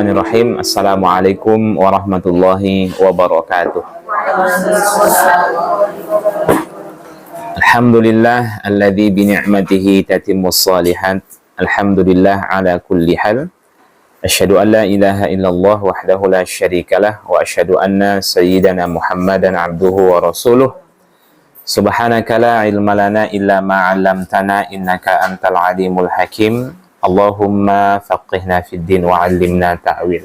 Bismillahirrahmanirrahim. Assalamualaikum warahmatullahi wabarakatuh. Alhamdulillah alladzi bi ni'matihi tatimmus shalihat. Alhamdulillah ala kulli hal. Asyhadu an la ilaha illallah wahdahu la syarikalah wa asyhadu anna sayyidana Muhammadan abduhu wa rasuluh. Subhanaka la ilma lana illa ma 'allamtana innaka antal alimul hakim. Allahumma faqihna fid din wa 'allimna ta'wil.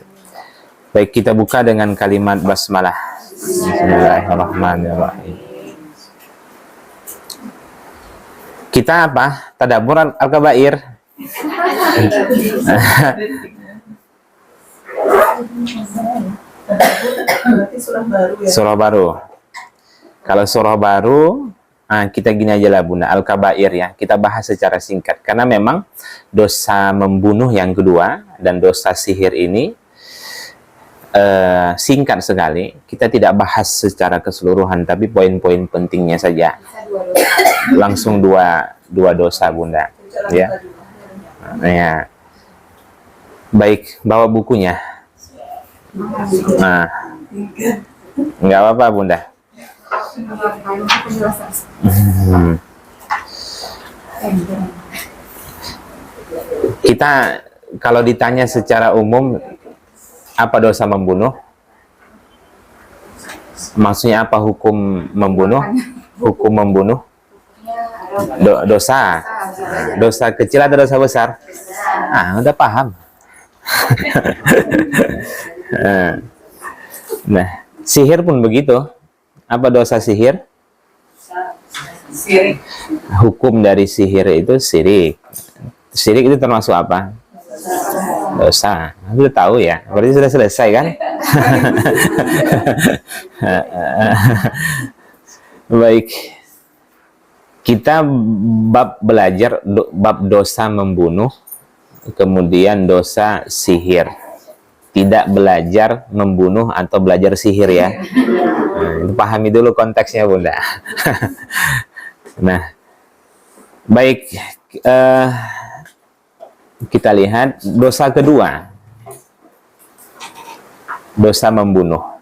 Baik, kita buka dengan kalimat basmalah. Bismillahirrahmanirrahim. Kita apa? Tadabbur al-kabair. Surah baru. Kalau surah baru, kita gini aja lah Bunda, Al-Kabair ya. Kita bahas secara singkat. Karena memang dosa membunuh yang kedua dan dosa sihir ini singkat sekali. Kita tidak bahas secara keseluruhan, tapi poin-poin pentingnya saja. Langsung dua dosa Bunda. Ya. Ya. Baik, bawa bukunya. Nah, nggak apa-apa Bunda. Kita kalau ditanya secara umum apa dosa membunuh, maksudnya apa hukum membunuh? Hukum membunuh dosa kecil atau dosa besar? Udah paham. Nah, sihir pun begitu. Apa dosa sihir? Sirik. Hukum dari sihir itu sirik. Sirik itu termasuk apa? Dosa. Sudah tahu ya? Berarti sudah selesai kan? Baik. Kita belajar bab dosa membunuh, kemudian dosa sihir. Tidak belajar membunuh atau belajar sihir ya. Pahami dulu konteksnya Bunda. Nah, baik, kita lihat dosa kedua, dosa membunuh.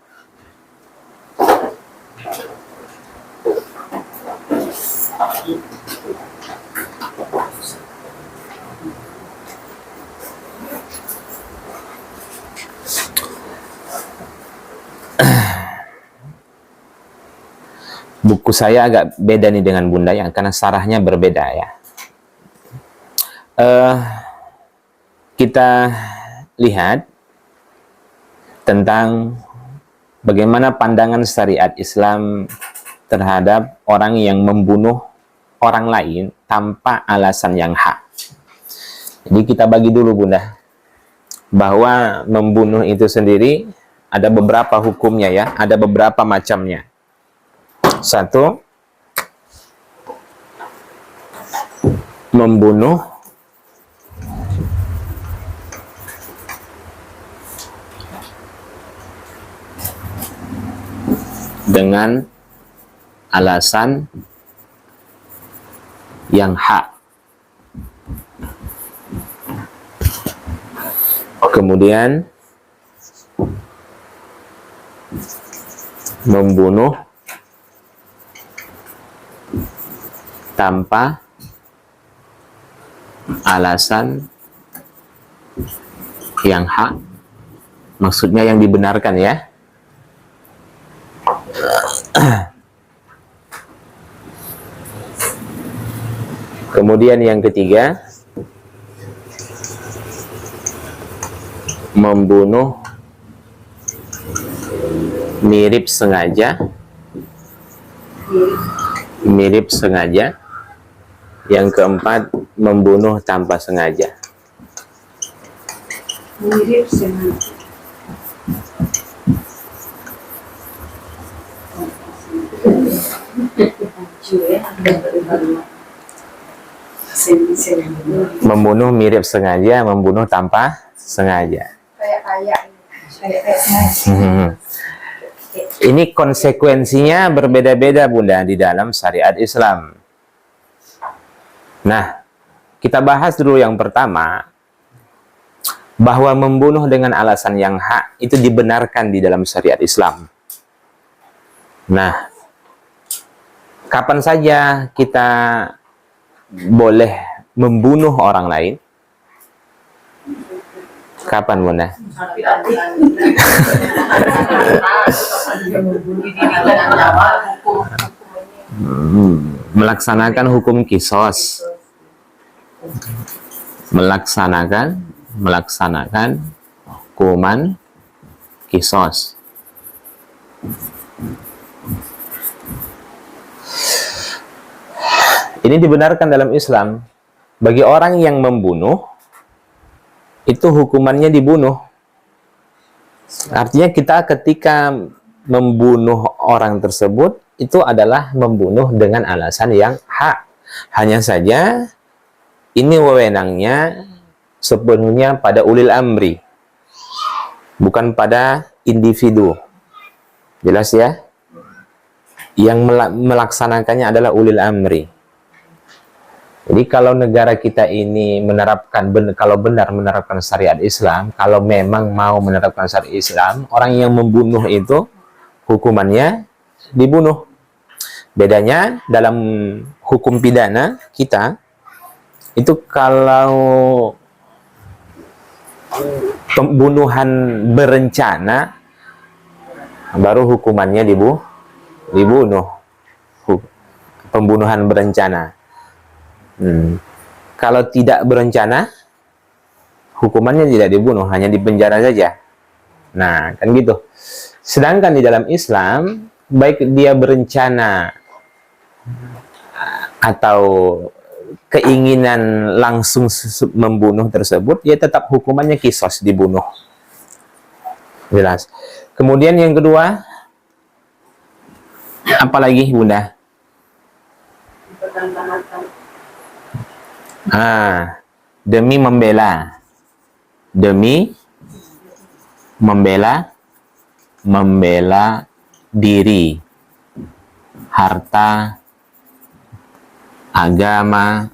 Buku saya agak beda nih dengan Bunda ya, karena sarahnya berbeda ya. Kita lihat tentang bagaimana pandangan syariat Islam terhadap orang yang membunuh orang lain tanpa alasan yang hak. Jadi kita bagi dulu Bunda, bahwa membunuh itu sendiri ada beberapa hukumnya ya, ada beberapa macamnya. Satu, membunuh dengan alasan yang hak. Kemudian membunuh tanpa alasan yang hak, maksudnya yang dibenarkan ya. Kemudian yang ketiga, membunuh mirip sengaja. Yang keempat, membunuh tanpa sengaja. Mirip sengaja. Membunuh mirip sengaja, membunuh tanpa sengaja. Ini konsekuensinya berbeda-beda Bunda di dalam syariat Islam. Nah, kita bahas dulu yang pertama, bahwa membunuh dengan alasan yang hak itu dibenarkan di dalam syariat Islam. Nah, kapan saja kita boleh membunuh orang lain? Kapan, Bunda? Melaksanakan hukum kisos. Melaksanakan hukuman kisos. Ini dibenarkan dalam Islam. Bagi orang yang membunuh, itu hukumannya dibunuh. Artinya kita ketika membunuh orang tersebut, itu adalah membunuh dengan alasan yang hak. Hanya saja, ini wewenangnya sepenuhnya pada ulil amri, bukan pada individu. Jelas ya? Yang melaksanakannya adalah ulil amri. Jadi kalau negara kita ini menerapkan, kalau benar menerapkan syariat Islam, kalau memang mau menerapkan syariat Islam, orang yang membunuh itu hukumannya dibunuh. Bedanya dalam hukum pidana kita, itu kalau pembunuhan berencana, baru hukumannya dibunuh. Pembunuhan berencana. Kalau tidak berencana, hukumannya tidak dibunuh, hanya dipenjara saja. Nah, kan gitu. Sedangkan di dalam Islam, baik dia berencana atau keinginan langsung membunuh tersebut, ya tetap hukumannya kisos, dibunuh. Jelas. Kemudian yang kedua, apalagi, Bunda? Demi membela diri, harta, agama,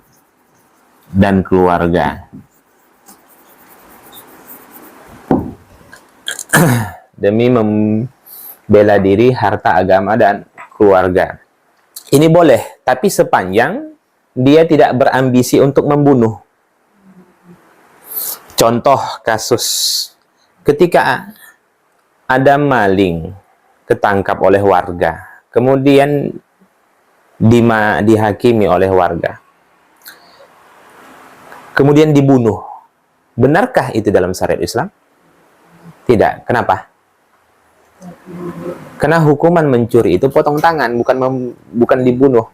dan keluarga. Demi membela diri, harta, agama, dan keluarga. Ini boleh, tapi sepanjang dia tidak berambisi untuk membunuh. Contoh kasus, ketika ada maling ketangkap oleh warga, kemudian dihakimi oleh warga, kemudian dibunuh. Benarkah itu dalam syariat Islam? Tidak. Kenapa? Karena hukuman mencuri itu potong tangan, bukan dibunuh.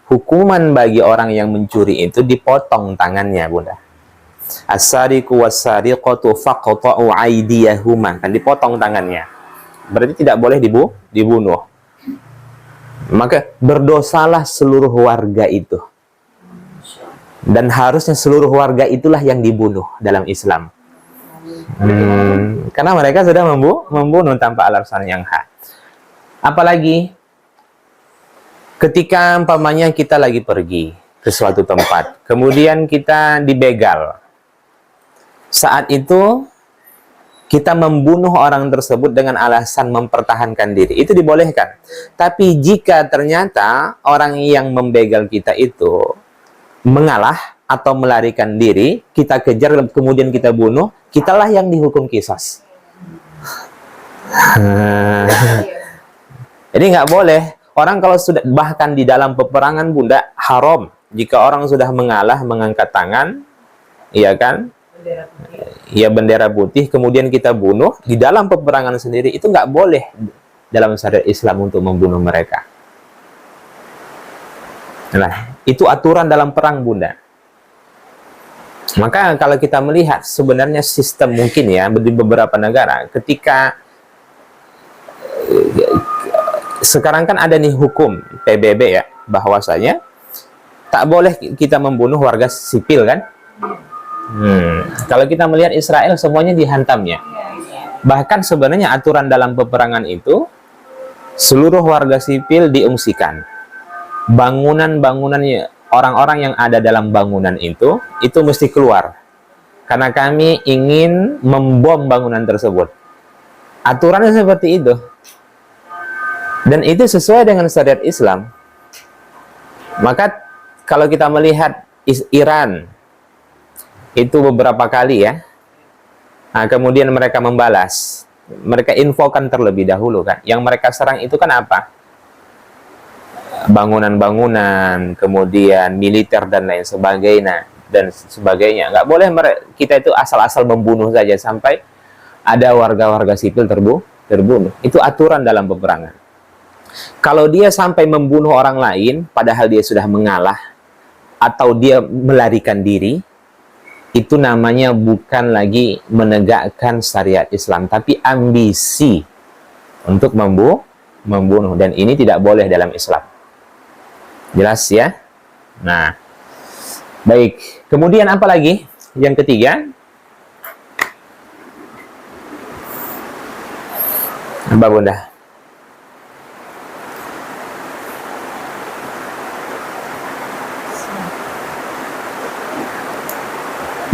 Hukuman bagi orang yang mencuri itu dipotong tangannya, Bunda. As-sariqu was-sariqatu faqta'u aydiyahuma, kan dipotong tangannya. Berarti tidak boleh dibunuh. Maka berdosalah seluruh warga itu. Dan harusnya seluruh warga itulah yang dibunuh dalam Islam. Karena mereka sudah membunuh tanpa alasan yang hak. Apalagi ketika umpamanya kita lagi pergi ke suatu tempat, kemudian kita dibegal. Saat itu kita membunuh orang tersebut dengan alasan mempertahankan diri, itu dibolehkan. Tapi jika ternyata orang yang membegal kita itu mengalah atau melarikan diri, kita kejar kemudian kita bunuh, kitalah yang dihukum qisas. Jadi nggak boleh. Orang kalau sudah, bahkan di dalam peperangan, Bunda, haram jika orang sudah mengalah, mengangkat tangan, iya kan, ya bendera putih, kemudian kita bunuh di dalam peperangan sendiri, itu nggak boleh dalam syariat Islam untuk membunuh mereka. Nah, itu aturan dalam perang, Bunda. Maka kalau kita melihat sebenarnya sistem mungkin ya di beberapa negara, ketika sekarang kan ada nih hukum PBB ya, bahwasanya tak boleh kita membunuh warga sipil kan. Kalau kita melihat Israel semuanya dihantamnya. Bahkan sebenarnya aturan dalam peperangan itu seluruh warga sipil diungsikan. Bangunan-bangunannya, orang-orang yang ada dalam bangunan itu mesti keluar. karena kami ingin membom bangunan tersebut. Aturannya seperti itu. Dan itu sesuai dengan syariat Islam. Maka kalau kita melihat Iran itu beberapa kali ya, nah, kemudian mereka membalas, mereka infokan terlebih dahulu kan. Yang mereka serang itu kan apa? Bangunan-bangunan, kemudian militer dan lain sebagainya. Nggak boleh kita itu asal-asal membunuh saja sampai ada warga-warga sipil terbunuh. Itu aturan dalam peperangan. Kalau dia sampai membunuh orang lain, padahal dia sudah mengalah, atau dia melarikan diri, itu namanya bukan lagi menegakkan syariat Islam, tapi ambisi untuk membunuh. Dan ini tidak boleh dalam Islam. Jelas ya? Nah, baik. Kemudian apa lagi? Yang ketiga, apa Bunda?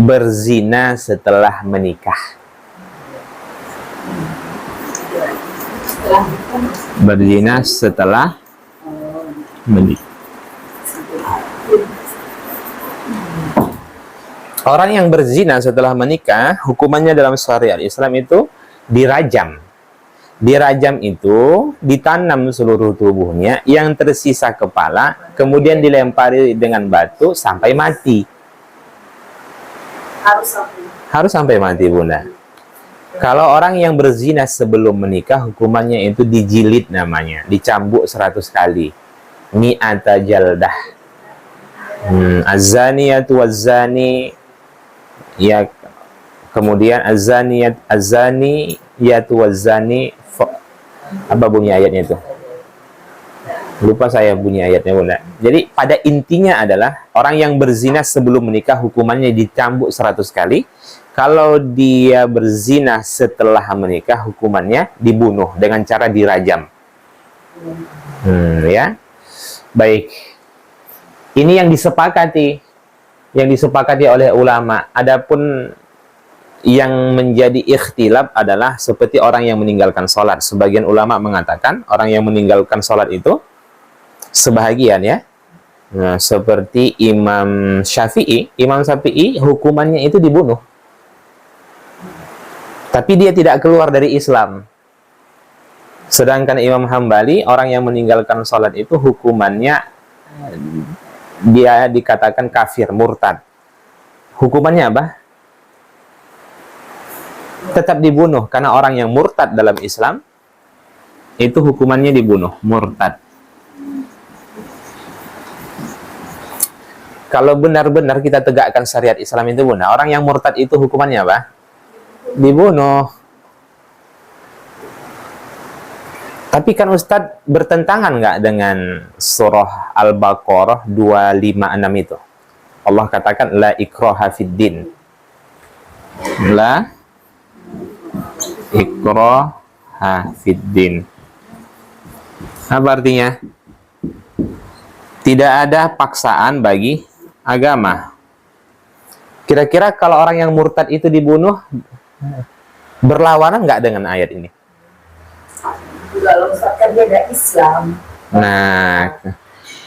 Berzina setelah menikah. Berzina setelah menikah. Orang yang berzina setelah menikah, hukumannya dalam syariat Islam itu dirajam. Dirajam itu ditanam seluruh tubuhnya, yang tersisa kepala, kemudian dilempari dengan batu sampai mati. Harus sampai mati, Bunda. Kalau orang yang berzina sebelum menikah, hukumannya itu dijilid namanya, dicambuk 100 kali. Mi'ata jaldah. Az-zaniyatu waz-zani, ya, kemudian az-zaniyatu waz-zani, apa bunyi ayatnya itu? Lupa saya bunyi ayatnya, Bunda. Jadi pada intinya adalah orang yang berzina sebelum menikah hukumannya dicambuk 100 kali. Kalau dia berzina setelah menikah hukumannya dibunuh dengan cara dirajam. Ya. Baik. Ini yang disepakati oleh ulama. Adapun yang menjadi ikhtilaf adalah seperti orang yang meninggalkan sholat. Sebagian ulama mengatakan orang yang meninggalkan sholat itu sebahagian ya. Nah, seperti Imam Syafi'i hukumannya itu dibunuh. Tapi dia tidak keluar dari Islam. Sedangkan Imam Hambali, orang yang meninggalkan sholat itu hukumannya dia dikatakan kafir, murtad. Hukumannya apa? Tetap dibunuh, karena orang yang murtad dalam Islam itu hukumannya dibunuh, murtad. Kalau benar-benar kita tegakkan syariat Islam itu, Bunda, orang yang murtad itu hukumannya apa? Dibunuh. Tapi kan Ustadz bertentangan nggak dengan surah Al-Baqarah 256 itu? Allah katakan la ikraha fid din. La ikraha fid din. Apa artinya? Tidak ada paksaan bagi agama. Kira-kira kalau orang yang murtad itu dibunuh, berlawanan nggak dengan ayat ini? Kalau misalkan dia ada Islam. Nah,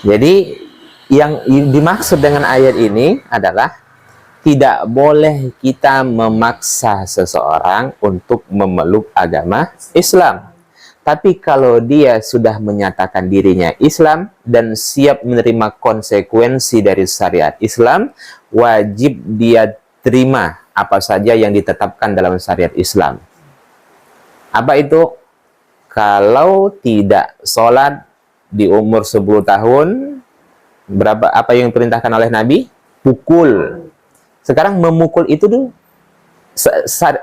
jadi yang dimaksud dengan ayat ini adalah tidak boleh kita memaksa seseorang untuk memeluk agama Islam. Tapi kalau dia sudah menyatakan dirinya Islam dan siap menerima konsekuensi dari syariat Islam, wajib dia terima apa saja yang ditetapkan dalam syariat Islam. Apa itu? Kalau tidak sholat di umur 10 tahun, apa yang diperintahkan oleh Nabi? Pukul. Sekarang memukul itu dulu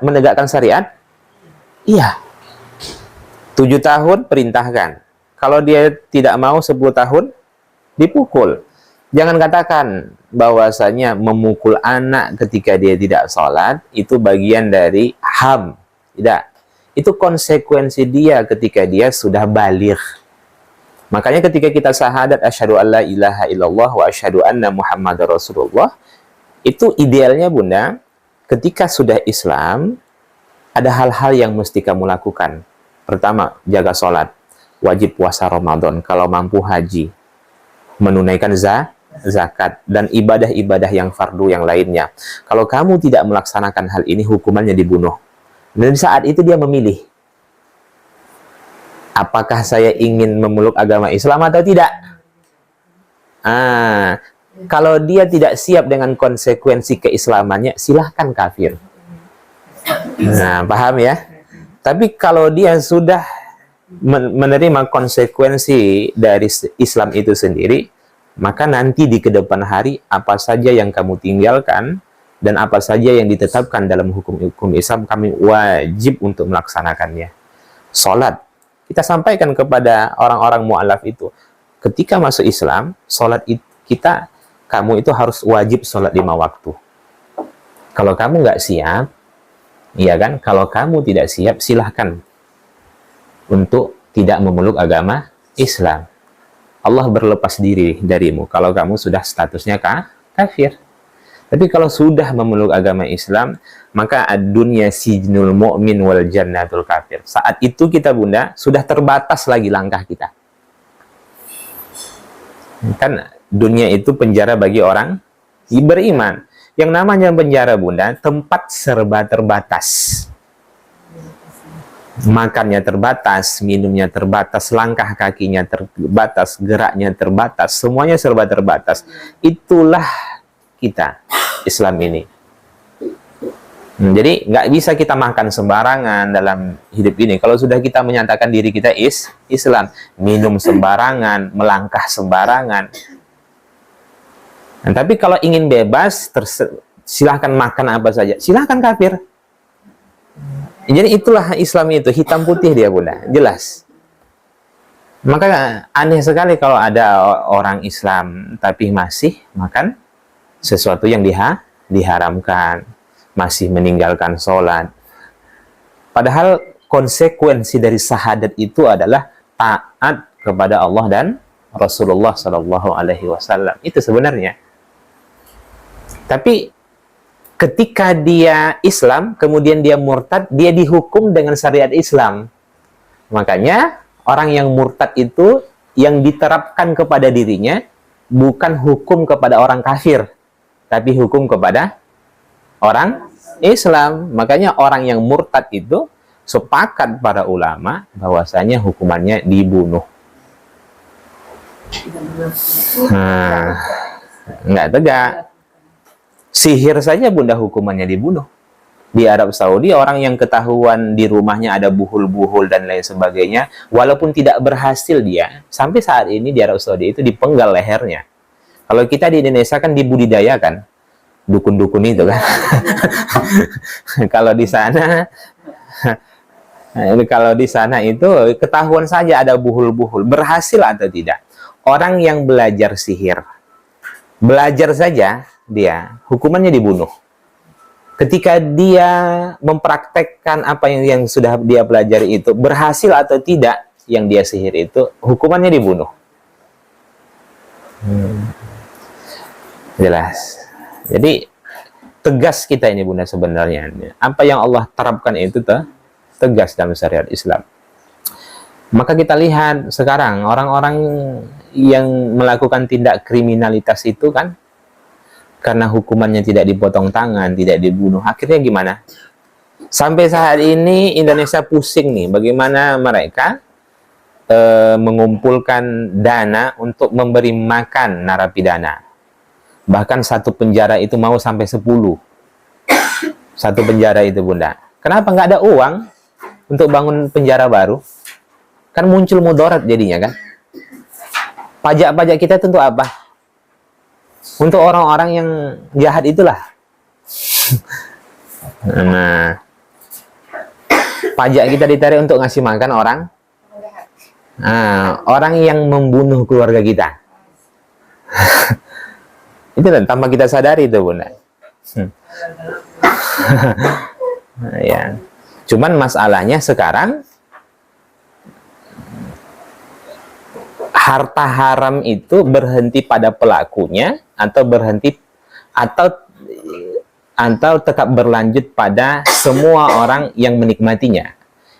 menegakkan syariat? Iya. 7 tahun perintahkan. Kalau dia tidak mau 10 tahun, dipukul. Jangan katakan bahwasanya memukul anak ketika dia tidak sholat itu bagian dari HAM. Tidak. Itu konsekuensi dia ketika dia sudah baligh. Makanya ketika kita syahadat asyhadu alla ilaha illallah wa asyhadu anna muhammadar rasulullah, itu idealnya, Bunda, ketika sudah Islam, ada hal-hal yang mesti kamu lakukan. Pertama, jaga sholat, wajib puasa Ramadan, kalau mampu haji, menunaikan zakat, dan ibadah-ibadah yang fardu yang lainnya. Kalau kamu tidak melaksanakan hal ini, hukumannya dibunuh. Dan saat itu dia memilih, apakah saya ingin memeluk agama Islam atau tidak? Kalau dia tidak siap dengan konsekuensi keislamannya, silahkan kafir. Nah, paham ya? Tapi kalau dia sudah menerima konsekuensi dari Islam itu sendiri, maka nanti di kedepan hari, apa saja yang kamu tinggalkan dan apa saja yang ditetapkan dalam hukum Islam, kami wajib untuk melaksanakannya. Salat, kita sampaikan kepada orang-orang mu'alaf itu, ketika masuk Islam, salat kamu itu harus wajib salat 5 waktu. Kalau kamu nggak siap, iya kan? Kalau kamu tidak siap, silahkan untuk tidak memeluk agama Islam. Allah berlepas diri darimu kalau kamu sudah statusnya kafir. Tapi kalau sudah memeluk agama Islam, maka ad-dunya sijnul mu'min wal jannatul kafir. Saat itu kita, Bunda, sudah terbatas lagi langkah kita. Kan dunia itu penjara bagi orang beriman. Yang namanya penjara, Bunda, tempat serba terbatas. Makannya terbatas, minumnya terbatas, langkah kakinya terbatas, geraknya terbatas, semuanya serba terbatas. Itulah kita, Islam ini. Jadi nggak bisa kita makan sembarangan dalam hidup ini. Kalau sudah kita menyatakan diri kita Islam, minum sembarangan, melangkah sembarangan. Nah, tapi kalau ingin bebas, silahkan makan apa saja, silahkan kafir. Jadi itulah Islam itu, hitam putih dia, Bunda, jelas. Maka aneh sekali kalau ada orang Islam tapi masih makan sesuatu yang diharamkan, masih meninggalkan sholat. Padahal konsekuensi dari syahadat itu adalah taat kepada Allah dan Rasulullah Shallallahu Alaihi Wasallam. Itu sebenarnya. Tapi ketika dia Islam, kemudian dia murtad, dia dihukum dengan syariat Islam. Makanya orang yang murtad itu yang diterapkan kepada dirinya bukan hukum kepada orang kafir, tapi hukum kepada orang Islam. Makanya orang yang murtad itu sepakat para ulama bahwasanya hukumannya dibunuh. Nah, nggak tegak. Sihir saja, Bunda, hukumannya dibunuh. Di Arab Saudi, orang yang ketahuan di rumahnya ada buhul-buhul dan lain sebagainya, walaupun tidak berhasil dia, sampai saat ini di Arab Saudi itu dipenggal lehernya. Kalau kita di Indonesia kan dibudidayakan, dukun-dukun itu kan. Kalau di sana itu ketahuan saja ada buhul-buhul, berhasil atau tidak. Orang yang belajar sihir, belajar saja, dia hukumannya dibunuh. Ketika dia mempraktekkan apa yang sudah dia pelajari itu, berhasil atau tidak yang dia sihir itu, hukumannya dibunuh. Jelas. Jadi tegas kita ini, Bunda, sebenarnya apa yang Allah terapkan itu tegas dalam syariat Islam. Maka kita lihat sekarang orang-orang yang melakukan tindak kriminalitas itu kan, karena hukumannya tidak dipotong tangan, tidak dibunuh, akhirnya gimana? Sampai saat ini Indonesia pusing nih, bagaimana mereka mengumpulkan dana untuk memberi makan narapidana. Bahkan satu penjara itu mau sampai 10. Satu penjara itu, Bunda. Kenapa nggak ada uang untuk bangun penjara baru? Kan muncul mudarat jadinya kan. Pajak-pajak kita tentu apa? Untuk orang-orang yang jahat itulah. Nah, pajak kita ditarik untuk ngasih makan orang. Nah, orang yang membunuh keluarga kita. Itu kan tanpa kita sadari itu, Bunda. Ya. Cuman masalahnya sekarang harta haram itu berhenti pada pelakunya atau atau tetap berlanjut pada semua orang yang menikmatinya.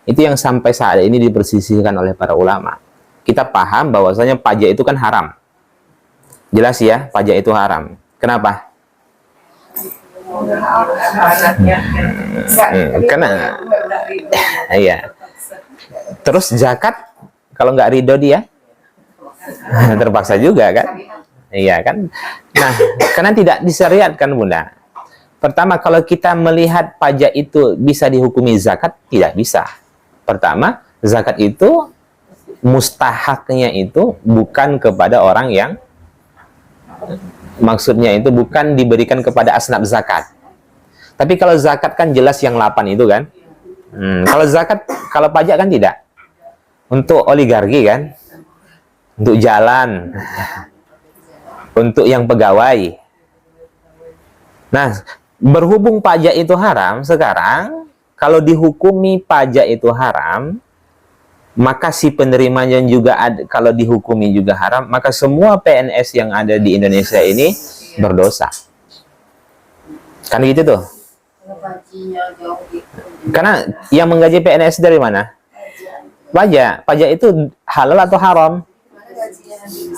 Itu yang sampai saat ini dipersisihkan oleh para ulama. Kita paham bahwasanya pajak itu kan haram. Jelas ya, pajak itu haram. Kenapa? Karena iya. Terus zakat kalau nggak ridho dia terpaksa juga kan? Iya kan? Nah, karena tidak disyariatkan Bunda. Pertama, kalau kita melihat pajak itu bisa dihukumi zakat, tidak bisa. Pertama, zakat itu mustahaknya itu bukan kepada orang yang, maksudnya itu bukan diberikan kepada asnaf zakat. Tapi kalau zakat kan jelas yang 8 itu kan. Kalau zakat, kalau pajak kan tidak. Untuk oligarki kan. Untuk jalan. Untuk yang pegawai. Nah, berhubung pajak itu haram, sekarang kalau dihukumi pajak itu haram, maka si penerimanya juga kalau dihukumi juga haram, maka semua PNS yang ada di Indonesia ini berdosa. Kan gitu tuh. Karena yang menggaji PNS dari mana? Pajak. Pajak itu halal atau haram?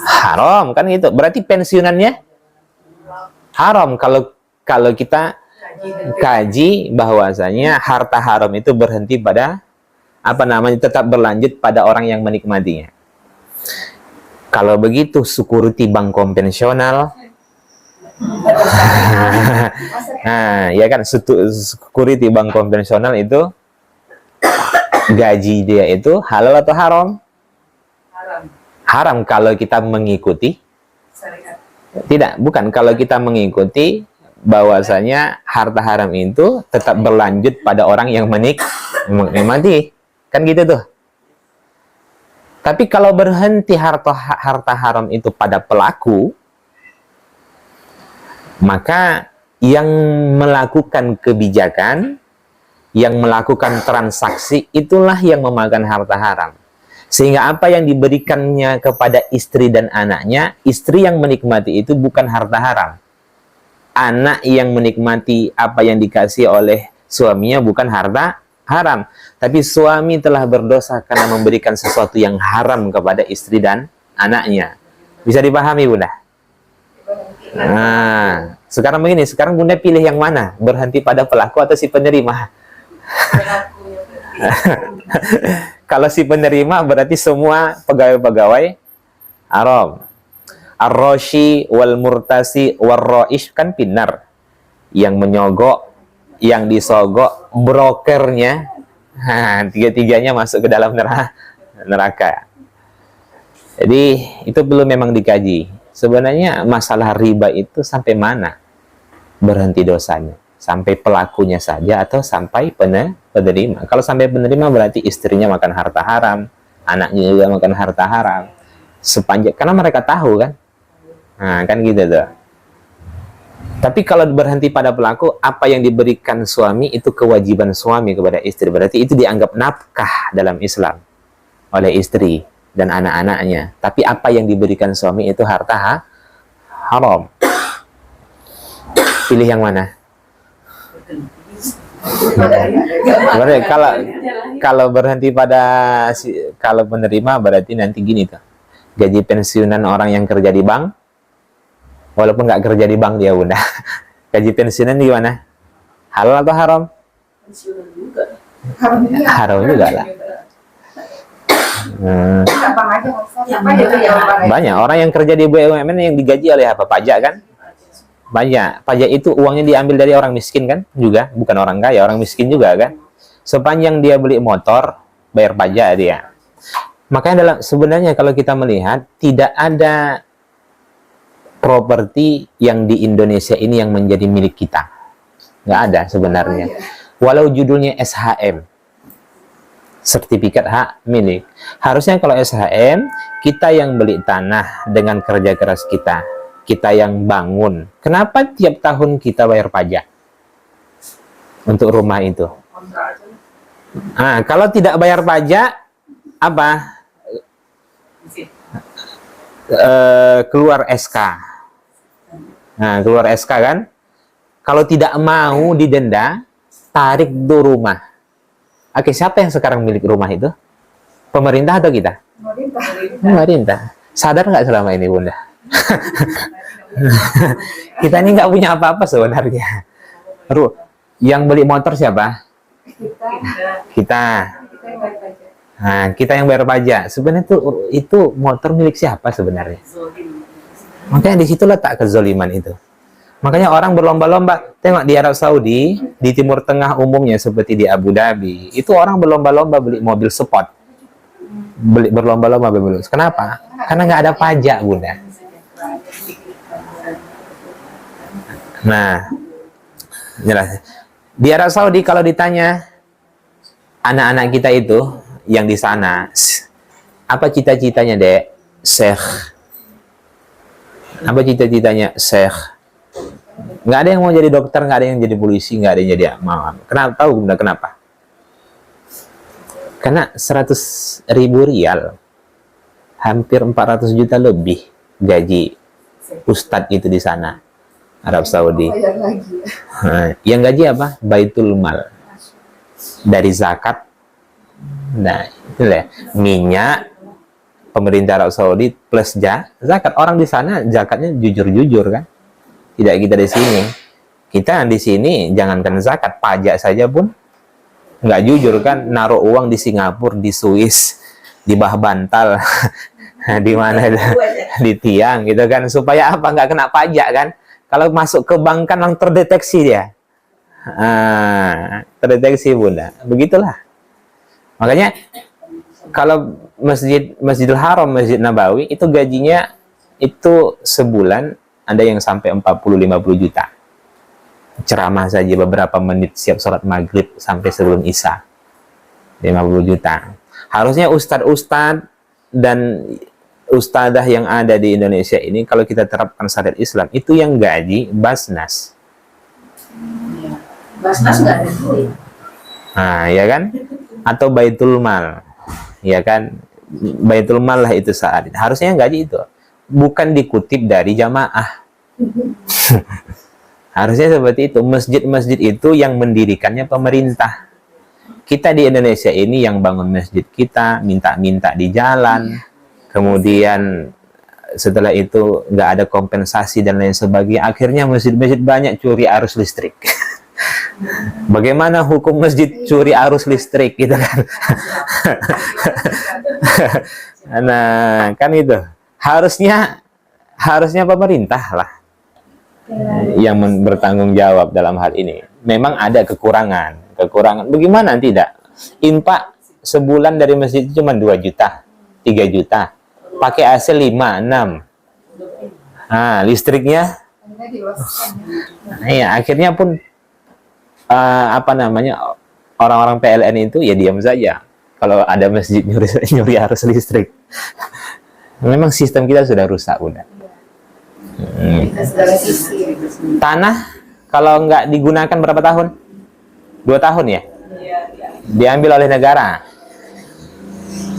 Haram, kan gitu. Berarti pensiunannya haram kalau kita kaji bahwasanya harta haram itu berhenti pada tetap berlanjut pada orang yang menikmatinya. Kalau begitu security bank konvensional nah, ya kan, security bank konvensional itu gaji dia itu halal atau haram? Haram kalau kita mengikuti. Tidak, bukan. Kalau kita mengikuti bahwasanya harta haram itu tetap berlanjut pada orang yang menikmati. Kan gitu tuh. Tapi kalau berhenti harta haram itu pada pelaku, maka yang melakukan kebijakan, yang melakukan transaksi, itulah yang memakan harta haram. Sehingga apa yang diberikannya kepada istri dan anaknya, istri yang menikmati itu bukan harta haram. Anak yang menikmati apa yang dikasih oleh suaminya bukan harta haram. Tapi suami telah berdosa karena memberikan sesuatu yang haram kepada istri dan anaknya. Bisa dipahami Bunda? Nah, sekarang begini, sekarang Bunda pilih yang mana? Berhenti pada pelaku atau si penerima? Kalau si penerima berarti semua pegawai-pegawai haram. Ar-Rashi wal murtasi war-ra'ish kan pinar. Yang menyogok, yang disogok, brokernya, tiga-tiganya masuk ke dalam neraka. Jadi itu belum memang dikaji. Sebenarnya masalah riba itu sampai mana berhenti dosanya? Sampai pelakunya saja atau sampai penerima? Kalau sampai penerima berarti istrinya makan harta haram, anaknya juga makan harta haram. Sepanjang, karena mereka tahu kan. Nah, kan gitu tuh. Tapi kalau berhenti pada pelaku, apa yang diberikan suami itu kewajiban suami kepada istri. Berarti itu dianggap nafkah dalam Islam oleh istri dan anak-anaknya. Tapi apa yang diberikan suami itu harta haram. Pilih yang mana? Berarti kalau berhenti pada kalau menerima berarti nanti gini tuh, gaji pensiunan orang yang kerja di bank, walaupun nggak kerja di bank dia Bunda, gaji pensiunan di mana? Halal atau haram? Haram juga lah. Banyak orang yang kerja di BUMN yang digaji oleh apa? Pajak kan? Banyak. Pajak itu uangnya diambil dari orang miskin kan? Juga, bukan orang kaya, orang miskin juga kan? Sepanjang dia beli motor, bayar pajak dia. Makanya sebenarnya kalau kita melihat, tidak ada properti yang di Indonesia ini yang menjadi milik kita. Nggak ada sebenarnya. Walau judulnya SHM, sertifikat hak milik. Harusnya kalau SHM, kita yang beli tanah dengan kerja keras kita yang bangun. Kenapa tiap tahun kita bayar pajak untuk rumah itu? Nah, kalau tidak bayar pajak, apa? Keluar SK. Nah, keluar SK kan? Kalau tidak mau didenda, tarik tuh rumah. Oke, siapa yang sekarang milik rumah itu? Pemerintah atau kita? Pemerintah. Pemerintah. Sadar nggak selama ini, Bunda? Kita ini nggak punya apa-apa sebenarnya. Yang beli motor siapa? Kita. Nah, kita yang bayar pajak. Sebenarnya itu motor milik siapa sebenarnya? Makanya di situ letak kezoliman itu. Makanya orang berlomba-lomba. Tengok di Arab Saudi, di Timur Tengah umumnya seperti di Abu Dhabi, itu orang berlomba-lomba beli mobil sport. Berlomba-lomba beli. Kenapa? Karena nggak ada pajak, Bunda. Nah, jelas. Di Arab Saudi kalau ditanya anak-anak kita itu yang di sana, apa cita-citanya, Dek? Syekh. Apa cita-citanya? Syekh. Nggak ada yang mau jadi dokter, nggak ada yang jadi polisi, nggak ada yang jadi imam. Kenapa? Tahu Bunda kenapa? Karena 100.000 rial, hampir 400 juta lebih gaji ustadz itu di sana, Arab Saudi. Nah, yang gaji apa? Baitul Mal. Dari zakat. Nah, itu lah. Minyak, pemerintah Arab Saudi plus zakat. Orang di sana zakatnya jujur-jujur kan? Tidak kita di sini. Kita di sini jangankan zakat, pajak saja pun nggak jujur kan? Naruh uang di Singapura, di Swiss, di bawah bantal, di mana di tiang gitu kan? Supaya apa? Nggak kena pajak kan? Kalau masuk ke bank kan langsung terdeteksi dia. Terdeteksi, Bunda. Begitulah. Makanya kalau Masjidil Haram, Masjid Nabawi itu gajinya itu sebulan ada yang sampai 40-50 juta. Ceramah saja beberapa menit siap sholat maghrib sampai sebelum Isya. 50 juta. Harusnya ustadz-ustadz dan ustadzah yang ada di Indonesia ini, kalau kita terapkan syariat Islam, itu yang gaji Basnas. Basnas nggak ada duit. Nah, ya kan? Atau Baitul Mal. Ya kan? Baitul Mal lah itu saat ini. Harusnya yang gaji itu. Bukan dikutip dari jamaah. Harusnya seperti itu. Masjid-masjid itu yang mendirikannya pemerintah. Kita di Indonesia ini yang bangun masjid kita, minta-minta di jalan. Kemudian setelah itu nggak ada kompensasi dan lain sebagainya. Akhirnya masjid-masjid banyak curi arus listrik. Bagaimana hukum masjid curi arus listrik gitu kan? Nah, kan itu. Harusnya pemerintah lah yang bertanggung jawab dalam hal ini. Memang ada kekurangan. Bagaimana tidak? Infak sebulan dari masjid itu cuma 2 juta, 3 juta. Pakai AC 5, 6. Nah, listriknya ya akhirnya pun orang-orang PLN itu ya diam saja kalau ada masjid nyuri arus listrik. Memang sistem kita sudah rusak, Bunda. Tanah kalau nggak digunakan berapa tahun? 2 tahun ya? Diambil oleh negara.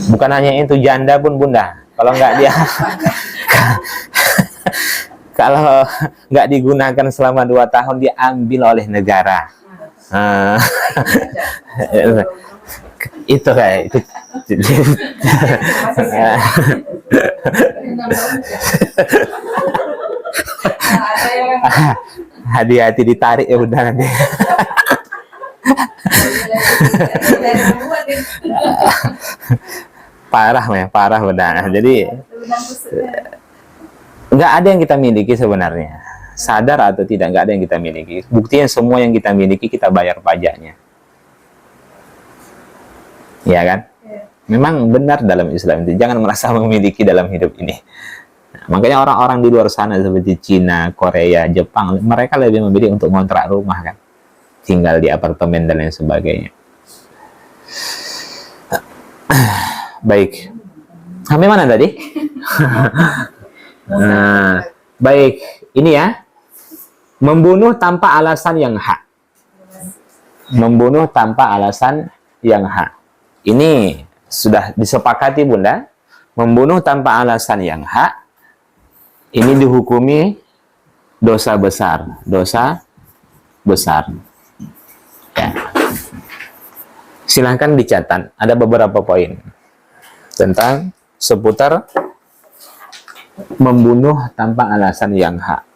Bukan hanya itu, janda pun, Bunda. Kalau nggak kalau nggak digunakan selama 2 tahun, diambil oleh negara. Itu kayak itu. Hati-hati ditarik ya udah nanti. Parah benar. Jadi nggak ada yang kita miliki sebenarnya. Sadar atau tidak, nggak ada yang kita miliki. Buktinya semua yang kita miliki kita bayar pajaknya. Ya kan? Memang benar dalam Islam itu. Jangan merasa memiliki dalam hidup ini. Nah, makanya orang-orang di luar sana seperti Cina, Korea, Jepang, mereka lebih memilih untuk ngontrak rumah kan. Tinggal di apartemen dan lain sebagainya. Baik. Sampai mana tadi? Nah, baik. Ini ya. Membunuh tanpa alasan yang hak. Membunuh tanpa alasan yang hak. Ini sudah disepakati, Bunda. Membunuh tanpa alasan yang hak. Ini dihukumi dosa besar. Dosa besar. Ya. Silahkan dicatat, ada beberapa poin tentang seputar membunuh tanpa alasan yang hak.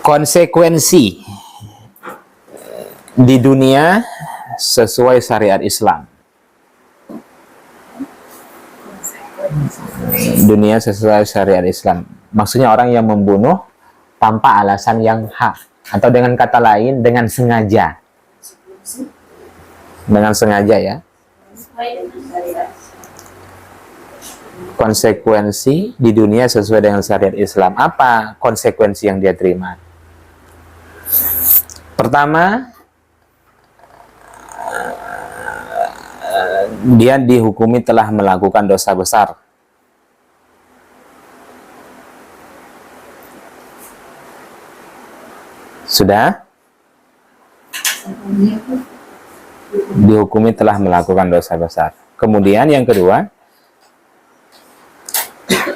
Konsekuensi di dunia sesuai syariat Islam. Dunia sesuai syariat Islam. Maksudnya orang yang membunuh tanpa alasan yang hak, atau dengan kata lain dengan sengaja. Dengan sengaja ya. Konsekuensi di dunia sesuai dengan syariat Islam. Apa konsekuensi yang dia terima? Pertama, dia dihukumi telah melakukan dosa besar. Sudah? Dihukumi telah melakukan dosa besar. Kemudian yang kedua,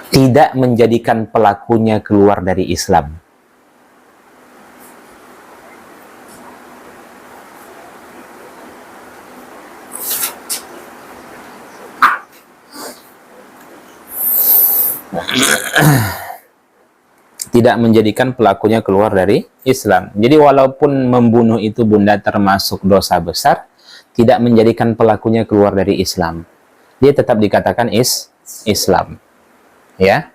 tidak menjadikan pelakunya keluar dari Islam. Tidak menjadikan pelakunya keluar dari Islam. Jadi walaupun membunuh itu Bunda termasuk dosa besar, tidak menjadikan pelakunya keluar dari Islam. Dia tetap dikatakan Islam. Ya.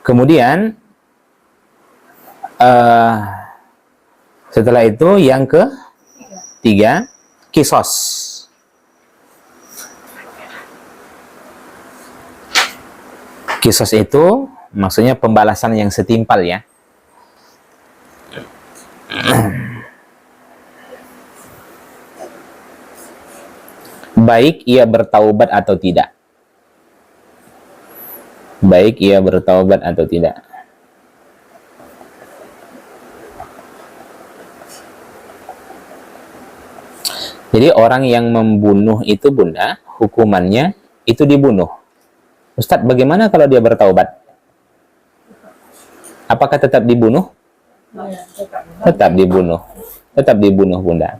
Kemudian setelah itu yang ketiga, kisos. Kisos itu maksudnya pembalasan yang setimpal ya. Baik ia bertaubat atau tidak. Baik ia bertaubat atau tidak. Jadi orang yang membunuh itu Bunda, hukumannya itu dibunuh. Ustadz, bagaimana kalau dia bertaubat? Apakah tetap dibunuh? Tetap dibunuh. Tetap dibunuh Bunda.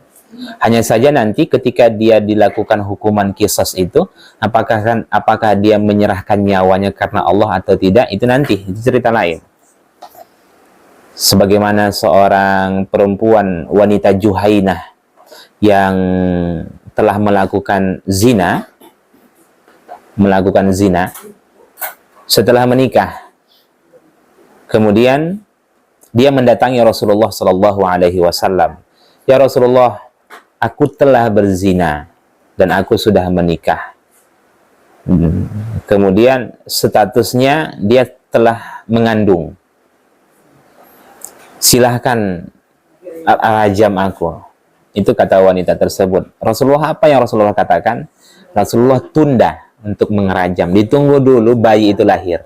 Hanya saja nanti ketika dia dilakukan hukuman kisos itu, apakah dia menyerahkan nyawanya karena Allah atau tidak, itu nanti, itu cerita lain. Sebagaimana seorang perempuan wanita Juhainah yang telah melakukan zina setelah menikah, kemudian dia mendatangi Rasulullah Sallallahu Alaihi Wasallam. Ya Rasulullah, aku telah berzina dan aku sudah menikah. Kemudian statusnya dia telah mengandung. Silahkan rajam aku. Itu kata wanita tersebut. Rasulullah, apa yang Rasulullah katakan? Rasulullah tunda untuk mengerajam. Ditunggu dulu bayi itu lahir.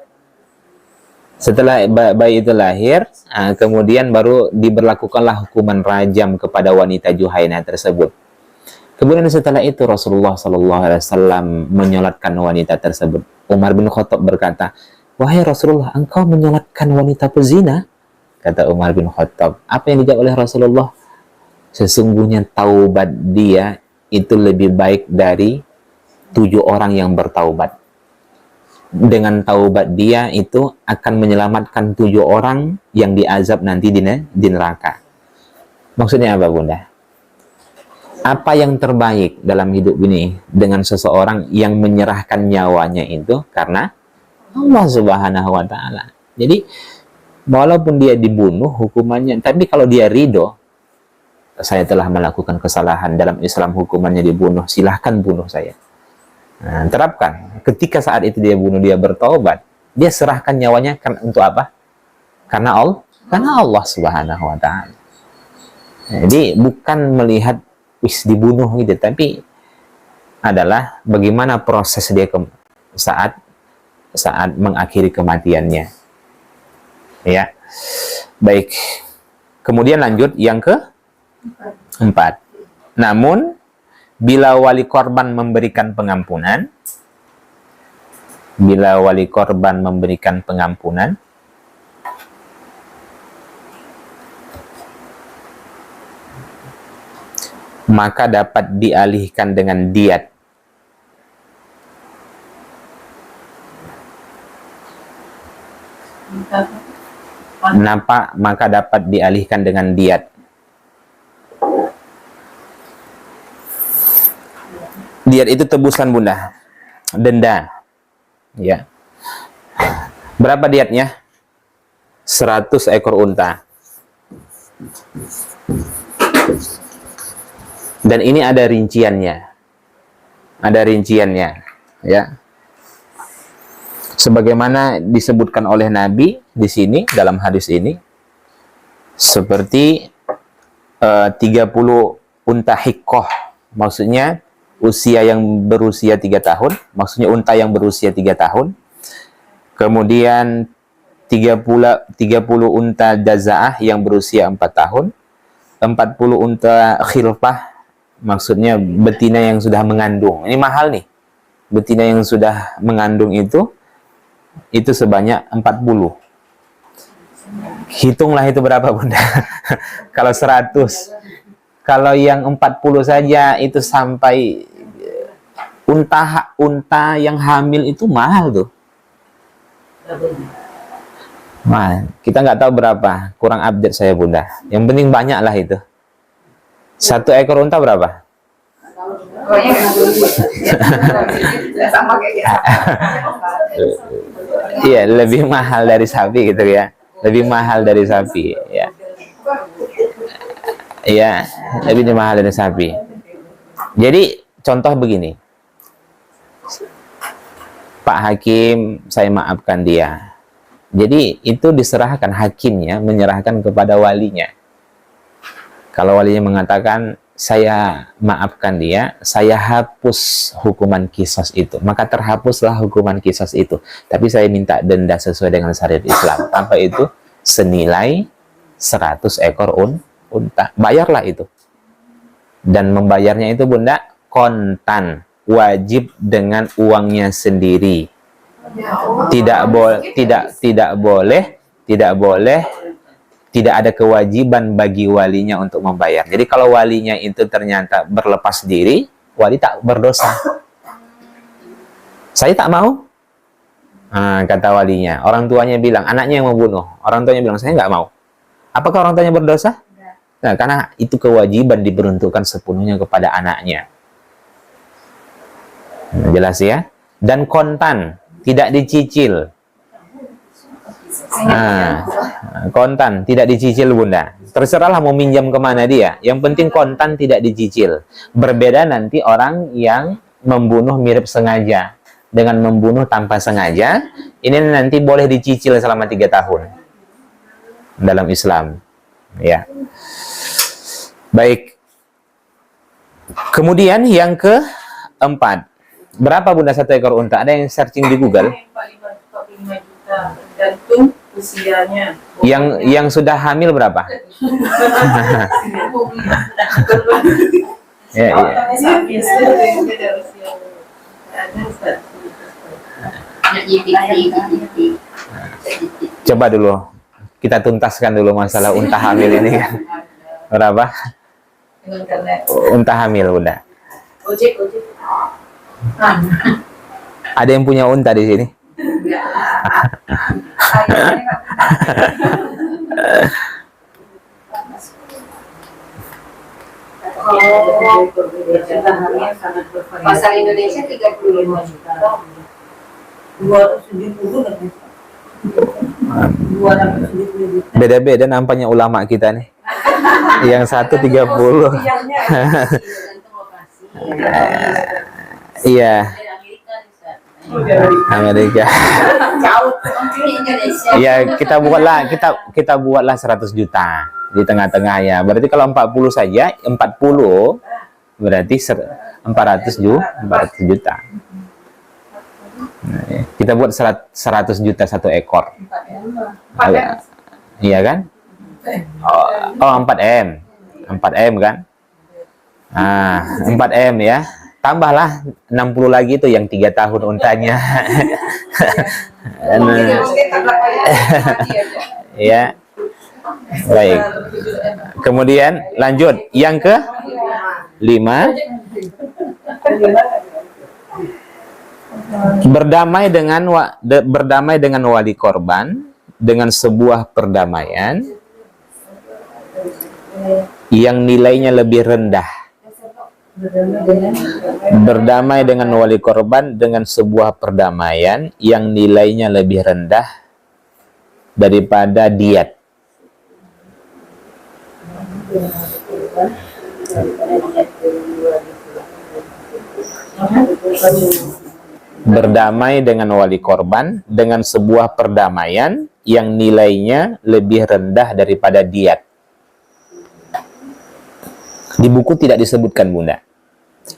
Setelah bayi itu lahir, kemudian baru diberlakukanlah hukuman rajam kepada wanita Juhainah tersebut. Kemudian setelah itu Rasulullah SAW menyolatkan wanita tersebut. Umar bin Khattab berkata, wahai Rasulullah, engkau menyolatkan wanita pezina? Kata Umar bin Khattab. Apa yang dijawab oleh Rasulullah? Sesungguhnya taubat dia itu lebih baik dari 7 orang yang bertaubat. Dengan taubat dia itu akan menyelamatkan 7 orang yang diazab nanti di neraka. Maksudnya apa Bunda? Apa yang terbaik dalam hidup ini dengan seseorang yang menyerahkan nyawanya itu karena Allah Subhanahu wa Ta'ala. Jadi walaupun dia dibunuh hukumannya, tapi kalau dia ridho, saya telah melakukan kesalahan dalam Islam, hukumannya dibunuh, silahkan bunuh saya. Nah, terapkan. Ketika saat itu dia bunuh, dia bertaubat, dia serahkan nyawanya untuk apa? Karena Allah Subhanahu wa Ta'ala. Jadi bukan melihat dibunuh gitu, tapi adalah bagaimana proses dia saat mengakhiri kematiannya. Ya. Baik. Kemudian lanjut yang keempat. Namun bila wali korban memberikan pengampunan, maka dapat dialihkan dengan diat. Maka dapat dialihkan dengan diat. Diat itu tebusan Bunda, denda. Ya. Berapa diatnya? 100 ekor unta. Dan ini ada rinciannya. Ya. Sebagaimana disebutkan oleh Nabi di sini dalam hadis ini, seperti 30 unta hikoh, maksudnya berusia 3 tahun, maksudnya unta yang berusia 3 tahun. Kemudian 30 unta jazaah yang berusia 4 tahun, 40 unta khilfah, maksudnya betina yang sudah mengandung. Ini mahal nih. Betina yang sudah mengandung itu sebanyak 40. Hitunglah itu berapa Bunda. Kalau 100. Kalau yang 40 saja itu sampai unta yang hamil itu mahal tuh. Nah, kita nggak tahu berapa, kurang update saya Bunda. Yang penting banyak lah itu. 1 ekor unta berapa? Iya, lebih mahal dari sapi gitu ya. Lebih mahal dari sapi ya. Iya, lebih mahal dari sapi. Jadi contoh begini. Pak Hakim, saya maafkan dia. Jadi itu diserahkan, hakimnya menyerahkan kepada walinya. Kalau walinya mengatakan saya maafkan dia, saya hapus hukuman qisas itu, maka terhapuslah hukuman qisas itu. Tapi saya minta denda sesuai dengan syariat Islam. Tanpa itu senilai 100 ekor unta. Bayarlah itu. Dan membayarnya itu Bunda kontan, wajib dengan uangnya sendiri. Tidak ada kewajiban bagi walinya untuk membayar. Jadi kalau walinya itu ternyata berlepas diri, wali tak berdosa. Saya tak mau. Nah, kata walinya. Orang tuanya bilang, anaknya yang membunuh. Orang tuanya bilang, saya nggak mau. Apakah orang tuanya berdosa? Nah, karena itu kewajiban diperuntukkan sepenuhnya kepada anaknya. Nah, jelas ya? Dan kontan, tidak dicicil. Nah, kontan tidak dicicil Bunda. Terserahlah mau minjam kemana dia. Yang penting kontan tidak dicicil. Berbeda nanti orang yang membunuh mirip sengaja dengan membunuh tanpa sengaja. Ini nanti boleh dicicil selama 3 tahun dalam Islam. Ya. Baik. Kemudian yang keempat, berapa Bunda 1 ekor unta? Ada yang searching di Google? 45 juta, tergantung usianya. Yang sudah hamil berapa? Ya, iya. Coba dulu kita tuntaskan dulu masalah unta hamil ini kan. Berapa? Unta hamil Bunda. Ojek. Ada yang punya unta di sini? Pasar Indonesia 35 juta. 270 Beda-beda nampaknya ulama kita nih. Yang satu 30. Iya. Amerika. Ya, kita buatlah 100 juta di tengah-tengah ya. Berarti kalau 40 saja, 40 berarti 400 juta. Nah, ya. Kita buat 100 juta 1 ekor. Iya kan? Oh, 4M. 4M kan? 4M ya. Tambahlah 60 lagi tuh yang 3 tahun untanya. Ya. Baik. Kemudian lanjut yang ke 5. Berdamai dengan wali korban dengan sebuah perdamaian yang nilainya lebih rendah. Berdamai dengan wali korban dengan sebuah perdamaian yang nilainya lebih rendah daripada diat. Berdamai dengan wali korban dengan sebuah perdamaian yang nilainya lebih rendah daripada diat. Di buku tidak disebutkan, Bunda.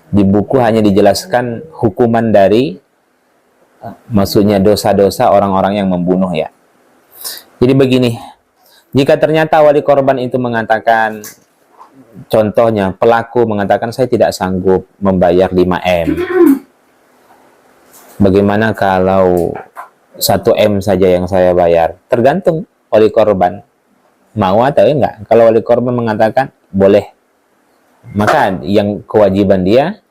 Di buku hanya dijelaskan hukuman dari maksudnya dosa-dosa orang-orang yang membunuh ya. Jadi begini, jika ternyata wali korban itu mengatakan, contohnya pelaku mengatakan saya tidak sanggup membayar 5M. Bagaimana kalau 1M saja yang saya bayar? Tergantung wali korban mau atau enggak. Kalau wali korban mengatakan boleh, maka yang kewajiban dia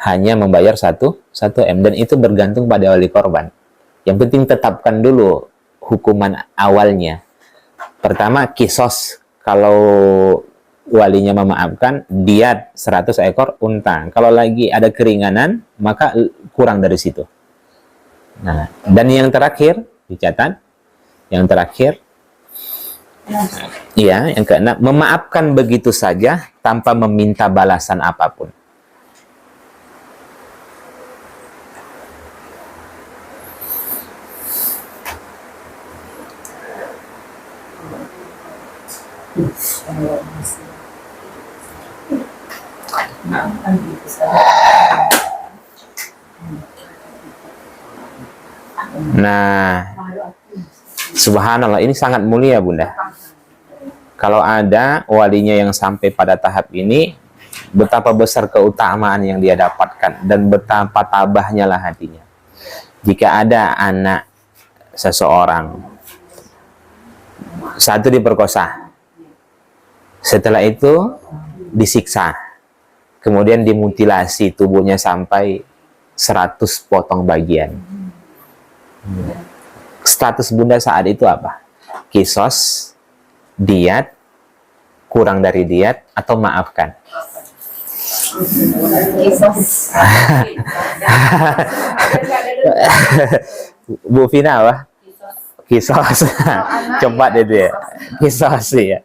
hanya membayar 1M, dan itu bergantung pada wali korban. Yang penting tetapkan dulu hukuman awalnya. Pertama, kisos. Kalau walinya memaafkan, diat 100 ekor unta. Kalau lagi ada keringanan, maka kurang dari situ. Nah, dan yang terakhir dicatat, yang terakhir, ya, yang keenam, memaafkan begitu saja tanpa meminta balasan apapun. Nah, subhanallah, ini sangat mulia, Bunda. Kalau ada walinya yang sampai pada tahap ini, betapa besar keutamaan yang dia dapatkan dan betapa tabahnya lah hatinya. Jika ada anak seseorang, satu diperkosa, setelah itu disiksa, kemudian dimutilasi tubuhnya sampai 100 potong bagian. Status Bunda saat itu apa? Kisos, diat, kurang dari diat, atau maafkan? Kisos. Bu Vina apa? Kisos. Cepat itu ya. Kisos ya.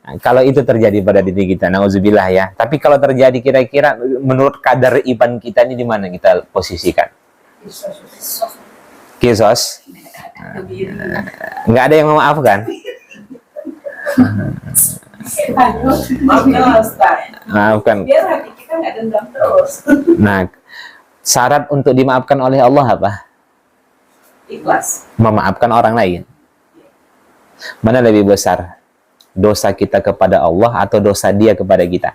Nah, kalau itu terjadi pada diri kita, nauzubillah ya. Tapi kalau terjadi, kira-kira menurut kadar iman kita ini di mana kita posisikan? Kisos. Nggak ada yang memaafkan. Maafkan. Biar hati kita nggak dendam terus. Nah, syarat untuk dimaafkan oleh Allah apa? Ikhlas. Memaafkan orang lain. Mana lebih besar? Dosa kita kepada Allah atau dosa dia kepada kita?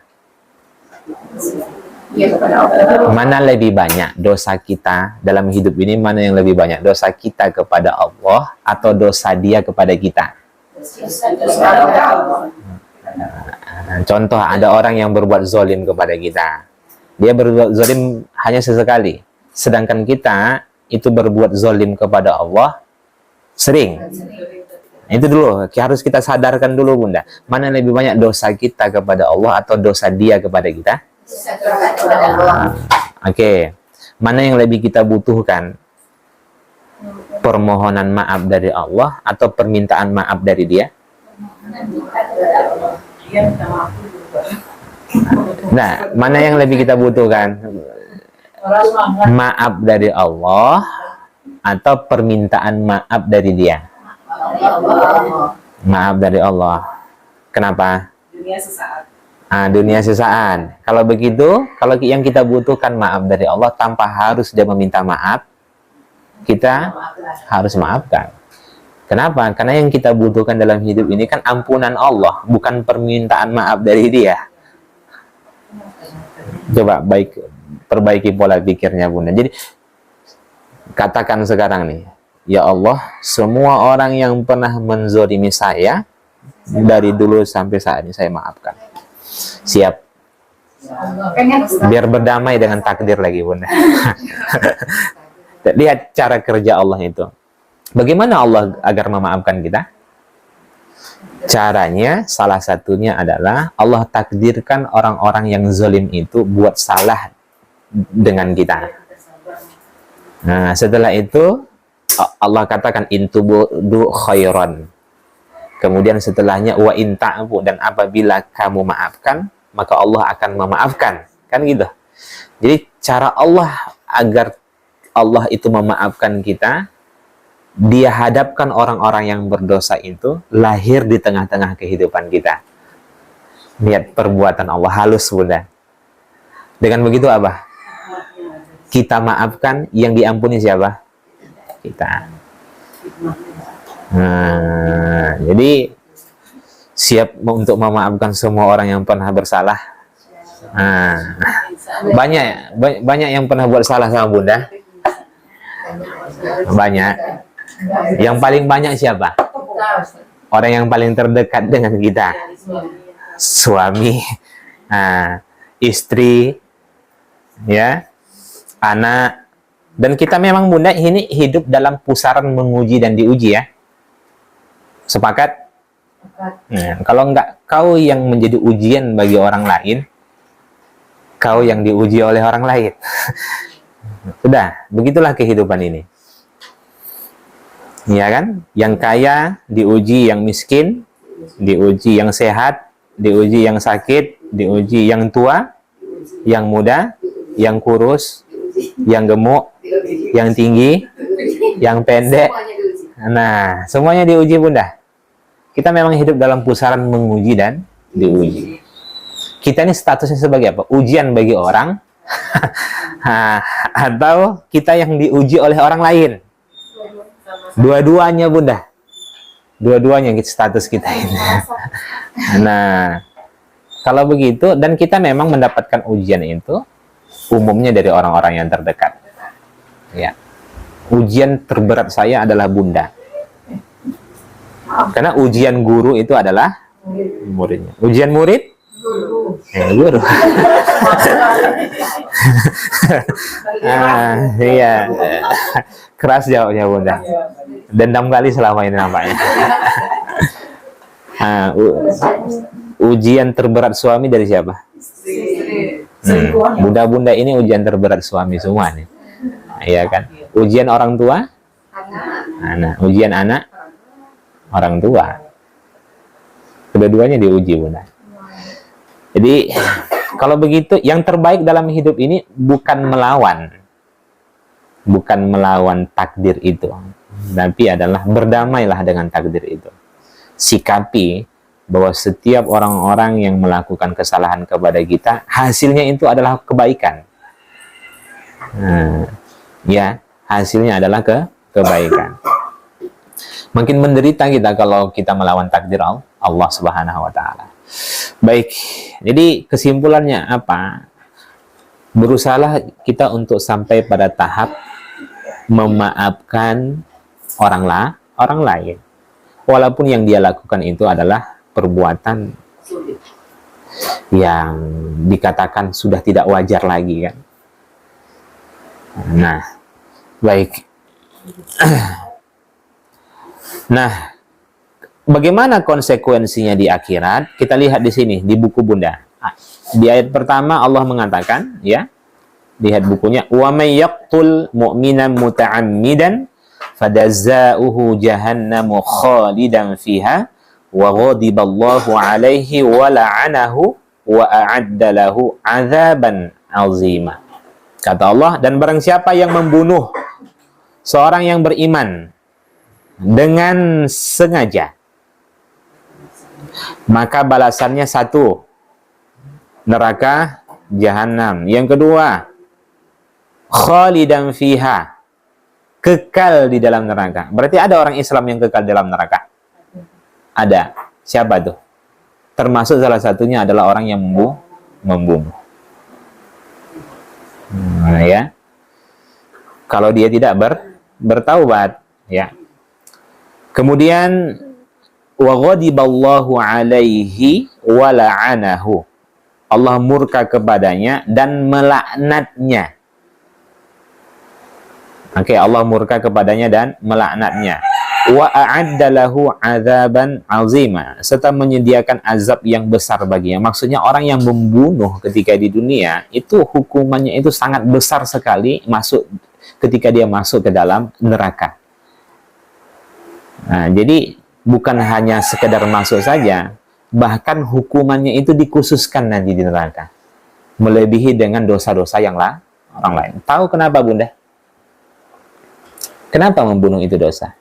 Ya, kepada Allah. Mana lebih banyak dosa kita dalam hidup ini? Mana yang lebih banyak? Dosa kita kepada Allah atau dosa dia kepada kita? Contoh, ada orang yang berbuat zalim kepada kita. Dia berbuat zalim hanya sesekali. Sedangkan kita itu berbuat zalim kepada Allah sering. Itu dulu, harus kita sadarkan dulu, Bunda. Mana lebih banyak dosa kita kepada Allah atau dosa dia kepada kita? Oke. Mana yang lebih kita butuhkan? Permohonan maaf dari Allah atau permintaan maaf dari dia? Nah, mana yang lebih kita butuhkan? Maaf dari Allah atau permintaan maaf dari dia? Maaf dari Allah. Kenapa? Dunia sesaat. Dunia sesaat. Kalau begitu, kalau yang kita butuhkan maaf dari Allah tanpa harus dia meminta maaf, kita harus maafkan. Kenapa? Karena yang kita butuhkan dalam hidup ini kan ampunan Allah, bukan permintaan maaf dari dia. Coba perbaiki pola pikirnya Bunda. Jadi katakan sekarang nih, ya Allah, semua orang yang pernah menzolimi saya dari dulu sampai saat ini saya maafkan. Siap. Biar berdamai dengan takdir lagi Bunda. Lihat cara kerja Allah itu. Bagaimana Allah agar memaafkan kita? Caranya salah satunya adalah Allah takdirkan orang-orang yang zalim itu buat salah dengan kita. Nah, setelah itu Allah katakan intubudu khairan. Kemudian setelahnya wa in ta'fu, dan apabila kamu maafkan, maka Allah akan memaafkan. Kan gitu. Jadi cara Allah agar Allah itu memaafkan kita, dia hadapkan orang-orang yang berdosa itu lahir di tengah-tengah kehidupan kita. Lihat perbuatan Allah halus Bunda. Dengan begitu apa? Kita maafkan, yang diampuni siapa? Kita. Nah, jadi siap untuk memaafkan semua orang yang pernah bersalah. Nah, banyak yang pernah buat salah sama Bunda. Banyak. Yang paling banyak siapa? Orang yang paling terdekat dengan kita. Suami, istri, ya, anak. Dan kita memang Bunda ini hidup dalam pusaran menguji dan diuji ya. Sepakat? Nah, kalau enggak kau yang menjadi ujian bagi orang lain, kau yang diuji oleh orang lain. Udah, begitulah kehidupan ini. Ya kan? Yang kaya diuji yang miskin, diuji yang sehat, diuji yang sakit, diuji yang tua, yang muda, yang kurus, yang gemuk, yang tinggi, yang pendek. Nah, semuanya diuji Bunda. Kita memang hidup dalam pusaran menguji dan diuji. Kita ini statusnya sebagai apa? Ujian bagi orang atau kita yang diuji oleh orang lain? Dua-duanya Bunda. Dua-duanya status kita ini. Nah, kalau begitu, dan kita memang mendapatkan ujian itu umumnya dari orang-orang yang terdekat. Ya. Ujian terberat saya adalah Bunda. Karena ujian guru itu adalah muridnya. Ujian murid? Guru. Iya. Keras jawabnya Bunda. Dendam kali selama ini nampaknya. Ujian terberat suami dari siapa? Bunda-bunda ini ujian terberat suami semua nih. Iya kan? Ujian orang tua? Anak. Ujian anak? Orang tua. Kedua-duanya diuji Bunda. Jadi kalau begitu, yang terbaik dalam hidup ini bukan melawan takdir itu, tapi adalah berdamailah dengan takdir itu. Sikapi bahwa setiap orang-orang yang melakukan kesalahan kepada kita, hasilnya itu adalah kebaikan. Ya, hasilnya adalah kebaikan. Makin menderita kita kalau kita melawan takdir Allah Subhanahu wa Ta'ala. Baik, jadi kesimpulannya apa? Berusahalah kita untuk sampai pada tahap memaafkan orang lain, walaupun yang dia lakukan itu adalah perbuatan yang dikatakan sudah tidak wajar lagi kan. Nah, baik. Nah, bagaimana konsekuensinya di akhirat? Kita lihat di sini di buku Bunda. Di ayat pertama Allah mengatakan, ya, lihat bukunya, wa may yaqtul mu'minan muta'ammidan fadazza'uhu jahannamu khalidan fiha wa ghadiballahu alaihi wa la'anahu wa a'adda lahu 'adzaban 'azima. Kata Allah, dan barang siapa yang membunuh seorang yang beriman dengan sengaja, maka balasannya satu, neraka jahanam. Yang kedua, khalidan fiha, kekal di dalam neraka. Berarti ada orang Islam yang kekal dalam neraka? Ada. Siapa tuh? Termasuk salah satunya adalah orang yang membunuh. Nah, ya. Kalau dia tidak bertaubat, ya. Kemudian wa ghadiballahu alaihi wa la'anahu. Allah murka kepadanya dan melaknatnya. Oke, Allah murka kepadanya dan melaknatnya. Wa a'adda lahu 'adzaban 'azima, serta menyediakan azab yang besar baginya. Maksudnya orang yang membunuh ketika di dunia itu hukumannya itu sangat besar sekali ketika dia masuk ke dalam neraka. Nah, jadi bukan hanya sekedar masuk saja, bahkan hukumannya itu dikhususkan nanti di neraka. Melebihi dengan dosa-dosa yang orang lain. Tahu kenapa, Bunda? Kenapa membunuh itu dosa?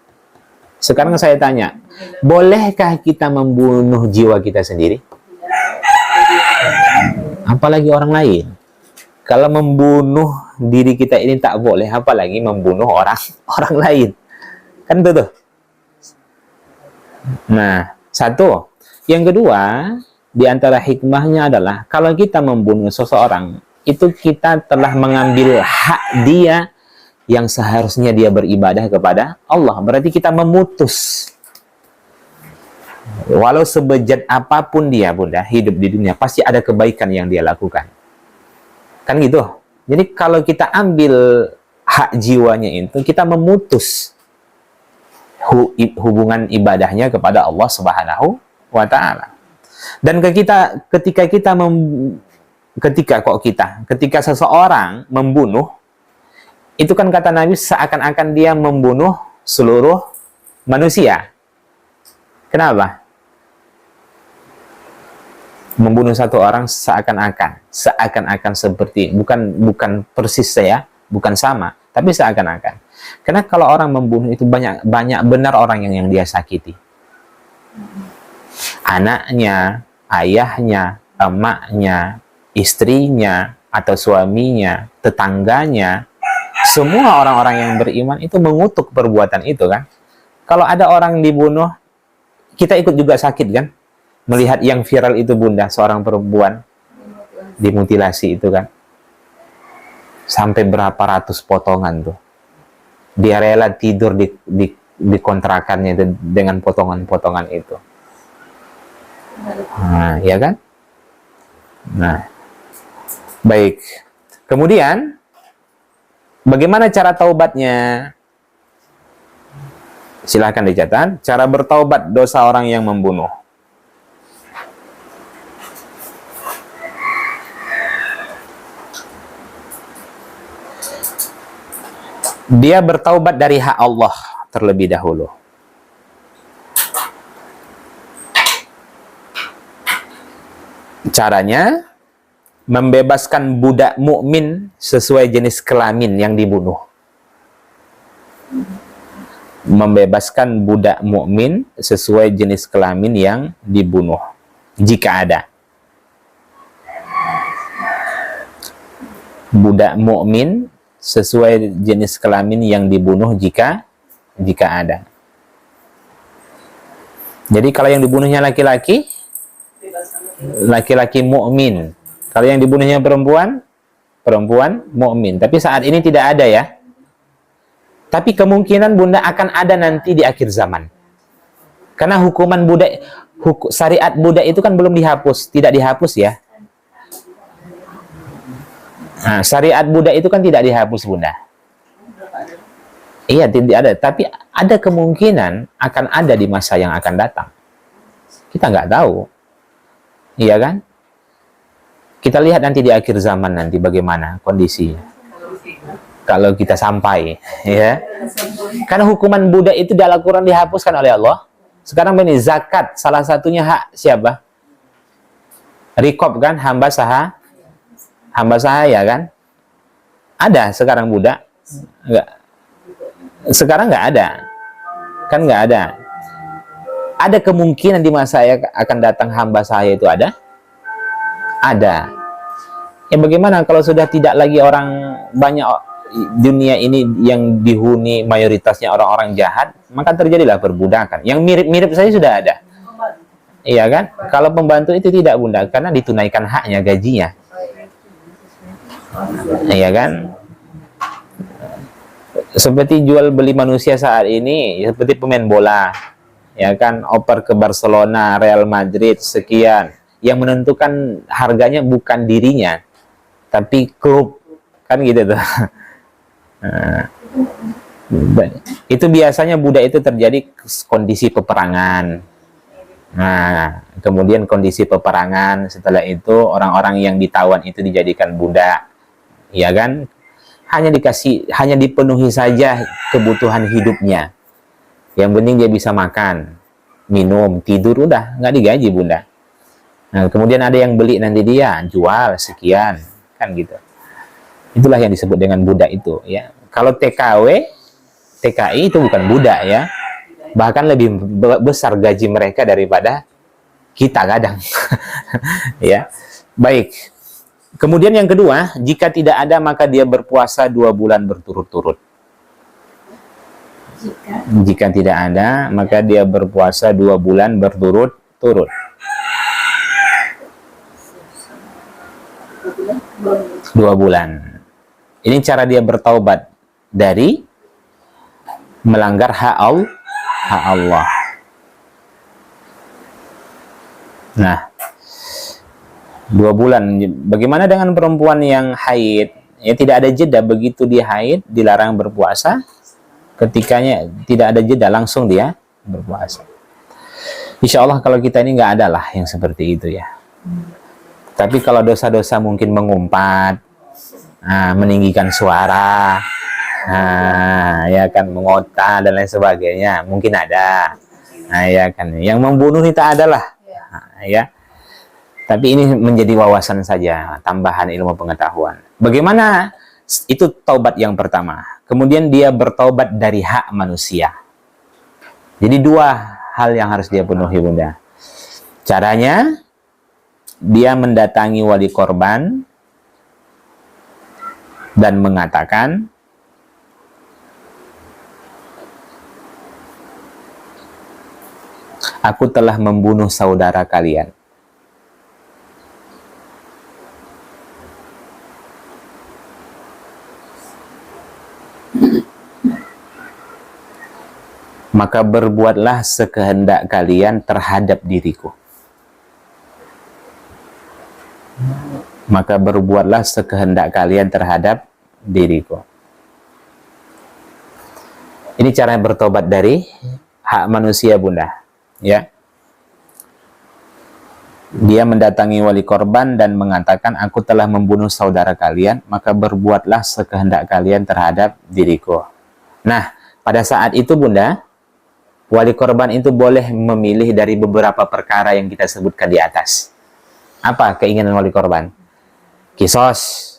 Sekarang saya tanya, bolehkah kita membunuh jiwa kita sendiri? Apalagi orang lain. Kalau membunuh diri kita ini tak boleh, apalagi membunuh orang lain. Kan itu tuh. Nah, satu. Yang kedua, di antara hikmahnya adalah kalau kita membunuh seseorang, itu kita telah mengambil hak dia yang seharusnya dia beribadah kepada Allah. Berarti kita memutus. Walau sebejat apapun dia, Bunda, hidup di dunia, pasti ada kebaikan yang dia lakukan. Kan gitu. Jadi kalau kita ambil hak jiwanya itu, kita memutus hubungan ibadahnya kepada Allah Subhanahu wa ta'ala. Dan ketika seseorang membunuh, itu kan kata Nabi seakan-akan dia membunuh seluruh manusia. Kenapa? Membunuh satu orang seakan-akan seperti bukan persis saya, bukan sama, tapi seakan-akan. Karena kalau orang membunuh itu banyak benar orang yang dia sakiti. Anaknya, ayahnya, emaknya, istrinya, atau suaminya, tetangganya, semua orang-orang yang beriman itu mengutuk perbuatan itu kan. Kalau ada orang dibunuh, kita ikut juga sakit kan. Melihat yang viral itu, Bunda, seorang perempuan dimutilasi itu kan. Sampai berapa ratus potongan tuh. Dia rela tidur di kontrakannya dengan potongan-potongan itu. Nah, ya kan? Nah, baik. Kemudian bagaimana cara taubatnya? Silahkan dicatat. Cara bertaubat dosa orang yang membunuh. Dia bertaubat dari hak Allah terlebih dahulu. Caranya membebaskan budak mukmin sesuai jenis kelamin yang dibunuh. Membebaskan budak mukmin sesuai jenis kelamin yang dibunuh, jika ada. Budak mukmin sesuai jenis kelamin yang dibunuh jika ada. Jadi kalau yang dibunuhnya laki-laki mukmin. Kalau yang dibunuhnya perempuan mukmin. Tapi saat ini tidak ada ya. Tapi kemungkinan, Bunda, akan ada nanti di akhir zaman. Karena hukuman budak, syariat budak itu kan belum dihapus, tidak dihapus ya. Nah, syariat budak itu kan tidak dihapus, Bunda. Iya, tidak ada. Tapi ada kemungkinan akan ada di masa yang akan datang. Kita nggak tahu. Iya kan? Kita lihat nanti di akhir zaman nanti bagaimana kondisinya. Kalau kita sampai, ya. Karena hukuman budak itu di Al-Quran dihapuskan oleh Allah. Sekarang ini zakat, salah satunya hak siapa? Rikob kan, hamba sahaya kan? Ada sekarang budak? Enggak. Sekarang nggak ada. Kan nggak ada. Ada kemungkinan di masa yang akan datang hamba sahaya itu ada? Ada. Ya bagaimana kalau sudah tidak lagi orang banyak dunia ini yang dihuni mayoritasnya orang-orang jahat, maka terjadilah perbudakan. Yang mirip-mirip saja sudah ada. Iya kan? Kalau pembantu itu tidak, Bunda, karena ditunaikan haknya, gajinya. Iya kan? Seperti jual beli manusia saat ini, seperti pemain bola. Ya kan, oper ke Barcelona, Real Madrid, sekian. Yang menentukan harganya bukan dirinya, tapi klub. Kan gitu tuh. Nah, itu biasanya budak itu terjadi kondisi peperangan. Nah, kemudian kondisi peperangan, setelah itu orang-orang yang ditawan itu dijadikan budak. Ya kan? Hanya dipenuhi saja kebutuhan hidupnya. Yang penting dia bisa makan, minum, tidur, udah, nggak digaji, Bunda. Nah, kemudian ada yang beli nanti dia jual sekian, kan gitu. Itulah yang disebut dengan budak itu, ya. Kalau TKW, TKI itu bukan budak, ya. Bahkan lebih besar gaji mereka daripada kita kadang. Ya. Baik. Kemudian yang kedua, jika tidak ada maka dia berpuasa 2 bulan berturut-turut. Jika tidak ada maka dia berpuasa 2 bulan berturut-turut. 2 bulan. Ini cara dia bertaubat dari melanggar hak Allah. Nah, 2 bulan. Bagaimana dengan perempuan yang haid? Ya, tidak ada jeda, begitu dia haid dilarang berpuasa. Ketikanya tidak ada jeda, langsung dia berpuasa. Insya Allah kalau kita ini nggak ada lah yang seperti itu, ya. Tapi kalau dosa-dosa mungkin mengumpat, meninggikan suara, ya kan, mengota dan lain sebagainya, mungkin ada. Nah, ya kan, yang membunuh itu adalah, ya. Tapi ini menjadi wawasan saja, tambahan ilmu pengetahuan. Bagaimana? Itu taubat yang pertama. Kemudian dia bertaubat dari hak manusia. Jadi 2 hal yang harus dia penuhi, Bunda. Caranya, dia mendatangi wali korban dan mengatakan, aku telah membunuh saudara kalian. Maka berbuatlah sekehendak kalian terhadap diriku. Maka berbuatlah sekehendak kalian terhadap diriku. Ini cara bertobat dari hak manusia, Bunda. Ya. Dia mendatangi wali korban dan mengatakan, aku telah membunuh saudara kalian, maka berbuatlah sekehendak kalian terhadap diriku. Nah, pada saat itu, Bunda, wali korban itu boleh memilih dari beberapa perkara yang kita sebutkan di atas. Apa keinginan wali korban? Kisos.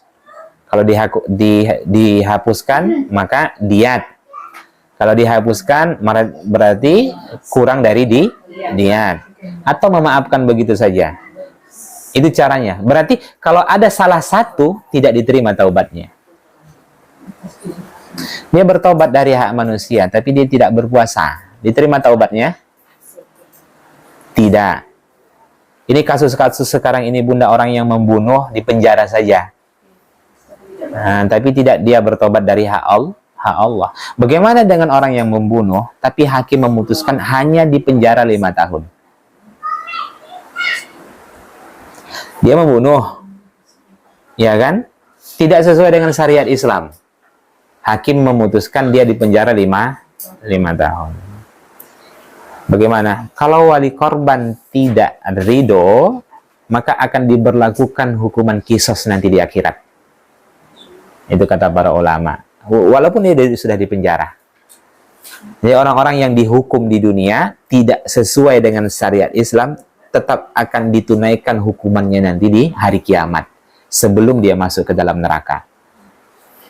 Kalau dihapuskan, maka diat. Kalau dihapuskan, berarti kurang dari diat. Atau memaafkan begitu saja. Itu caranya. Berarti kalau ada salah satu, tidak diterima taubatnya. Dia bertobat dari hak manusia, tapi dia tidak berpuasa. Diterima taubatnya? Tidak. Ini kasus-kasus sekarang ini, Bunda, orang yang membunuh di penjara saja. Nah, tapi tidak dia bertobat dari hak Allah. Bagaimana dengan orang yang membunuh, tapi hakim memutuskan hanya di penjara 5 tahun? Dia membunuh, ya kan? Tidak sesuai dengan syariat Islam. Hakim memutuskan dia di penjara 5 tahun. Bagaimana? Kalau wali korban tidak ridho, maka akan diberlakukan hukuman kisos nanti di akhirat. Itu kata para ulama. Walaupun dia sudah di penjara. Jadi orang-orang yang dihukum di dunia tidak sesuai dengan syariat Islam, tetap akan ditunaikan hukumannya nanti di hari kiamat, sebelum dia masuk ke dalam neraka.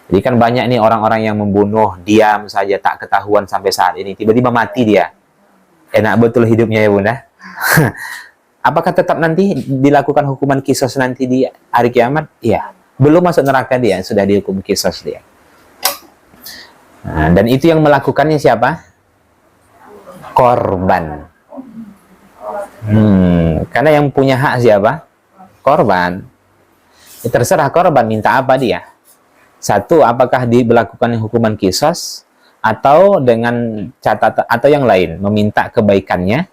Jadi kan banyak nih orang-orang yang membunuh, diam saja, tak ketahuan sampai saat ini. Tiba-tiba mati dia. Enak betul hidupnya, ya Bunda. Apakah tetap nanti dilakukan hukuman kisos nanti di hari kiamat? Iya. Belum masuk neraka dia, sudah dihukum kisos dia. Nah, dan itu yang melakukannya siapa? Korban. Karena yang punya hak siapa? Korban. Ya, terserah korban minta apa dia. Satu, apakah diberlakukan hukuman qisas atau dengan catatan atau yang lain, meminta kebaikannya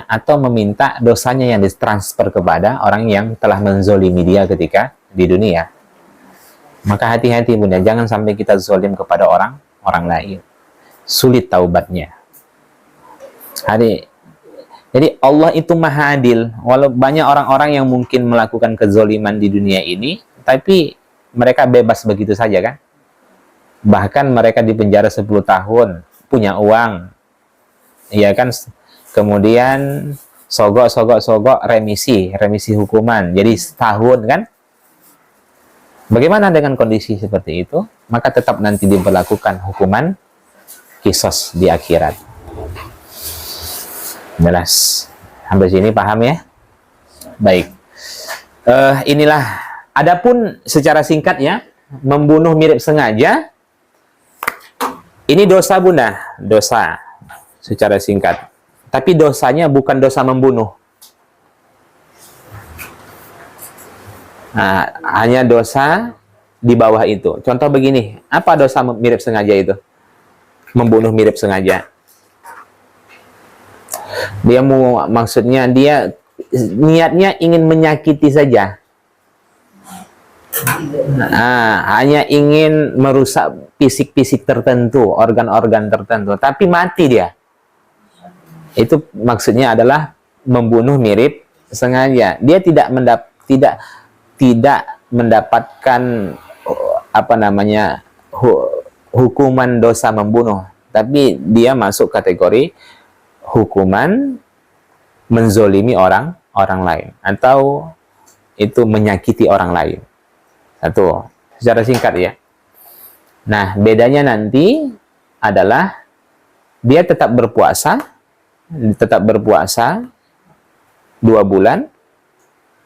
atau meminta dosanya yang ditransfer kepada orang yang telah menzolimi dia ketika di dunia. Maka hati-hati bunda, jangan sampai kita zolim kepada orang lain. Sulit taubatnya. Jadi Allah itu maha adil. Walau banyak orang-orang yang mungkin melakukan kezoliman di dunia ini, tapi mereka bebas begitu saja kan? Bahkan mereka dipenjara 10 tahun, punya uang, ya kan? Kemudian sogok remisi hukuman, jadi setahun kan? Bagaimana dengan kondisi seperti itu? Maka tetap nanti diberlakukan hukuman qisas di akhirat. Jelas. Sampai sini paham ya? Baik. Inilah. Adapun secara singkat ya, membunuh mirip sengaja. Ini dosa bunda, dosa. Secara singkat. Tapi dosanya bukan dosa membunuh. Nah, hanya dosa di bawah itu. Contoh begini, apa dosa mirip sengaja itu? Membunuh mirip sengaja. Maksudnya dia niatnya ingin menyakiti saja. Hanya ingin merusak fisik-fisik tertentu, organ-organ tertentu, tapi mati dia. Itu maksudnya adalah membunuh mirip sengaja. Dia tidak mendapatkan hukuman dosa membunuh, tapi dia masuk kategori hukuman menzolimi orang lain atau itu menyakiti orang lain. Satu, secara singkat ya. Nah, bedanya nanti adalah dia tetap berpuasa 2 bulan,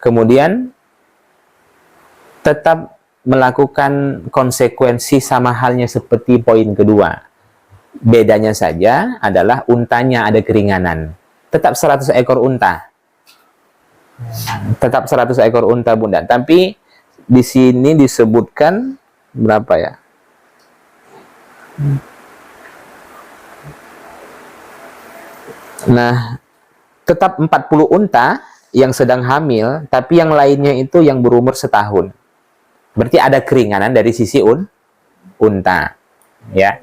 kemudian tetap melakukan konsekuensi sama halnya seperti poin kedua. Bedanya saja adalah untanya ada keringanan. Tetap 100 ekor unta. Tetap 100 ekor unta bunda. Tapi di sini disebutkan berapa ya? Nah, tetap 40 unta yang sedang hamil, tapi yang lainnya itu yang berumur setahun. Berarti ada keringanan dari sisi unta. Ya.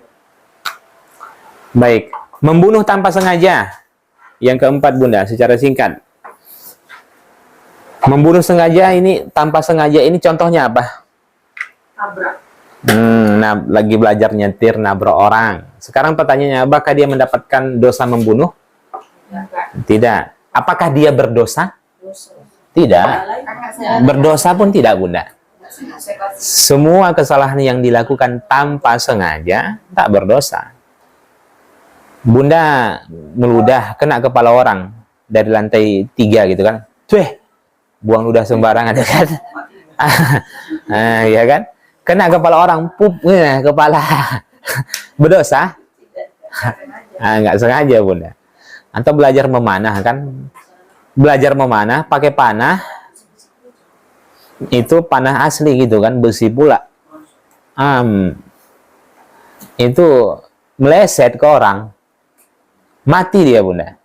Baik, membunuh tanpa sengaja. Yang keempat bunda, secara singkat. Membunuh sengaja ini, tanpa sengaja ini contohnya apa? Tabrak. Nah, lagi belajar nyetir, nabrak orang. Sekarang pertanyaannya, apakah dia mendapatkan dosa membunuh? Tidak. Apakah dia berdosa? Tidak. Berdosa pun tidak bunda. Semua kesalahan yang dilakukan tanpa sengaja tak berdosa. Bunda meludah kena kepala orang dari lantai 3 gitu kan. Buang ludah sembarangan ya kan. Ya kan? Kena kepala orang, pup kepala. Berdosa? Nggak sengaja bunda. Atau belajar memanah kan? Belajar memanah pakai panah. Itu panah asli gitu kan, besi pula. Itu meleset ke orang. Mati dia bunda.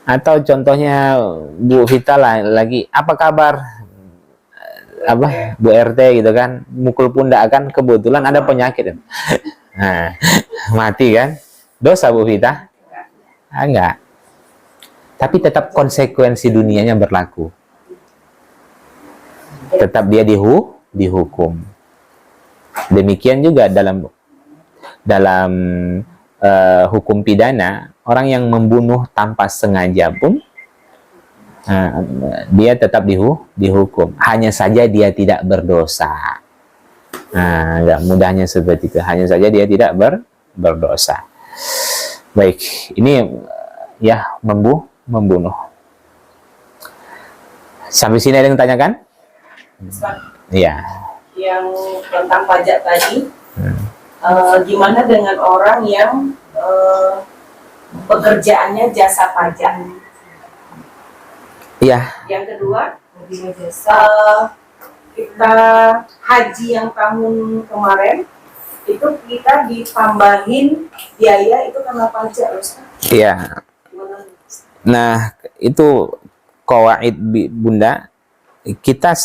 Atau contohnya Bu Vita lagi, apa kabar? Bu RT gitu kan, mukul pundak kan, kebetulan ada penyakit. Nah, mati kan? Dosa Bu Vita? Enggak. Tapi tetap konsekuensi dunianya berlaku. Tetap dia dihukum. Demikian juga dalam hukum pidana, orang yang membunuh tanpa sengaja pun dia tetap dihukum. Hanya saja dia tidak berdosa. Enggak mudahnya seperti itu. Hanya saja dia tidak berdosa. Baik, ini ya membunuh. Sampai sini ada yang tanyakan? Iya. yang tentang pajak tadi. Gimana dengan orang yang pekerjaannya jasa pajak? Iya. Yang kedua, kita haji yang tahun kemarin itu kita ditambahin biaya itu karena pajak, Ustaz. Iya. Nah, itu qawaid Bunda. Kita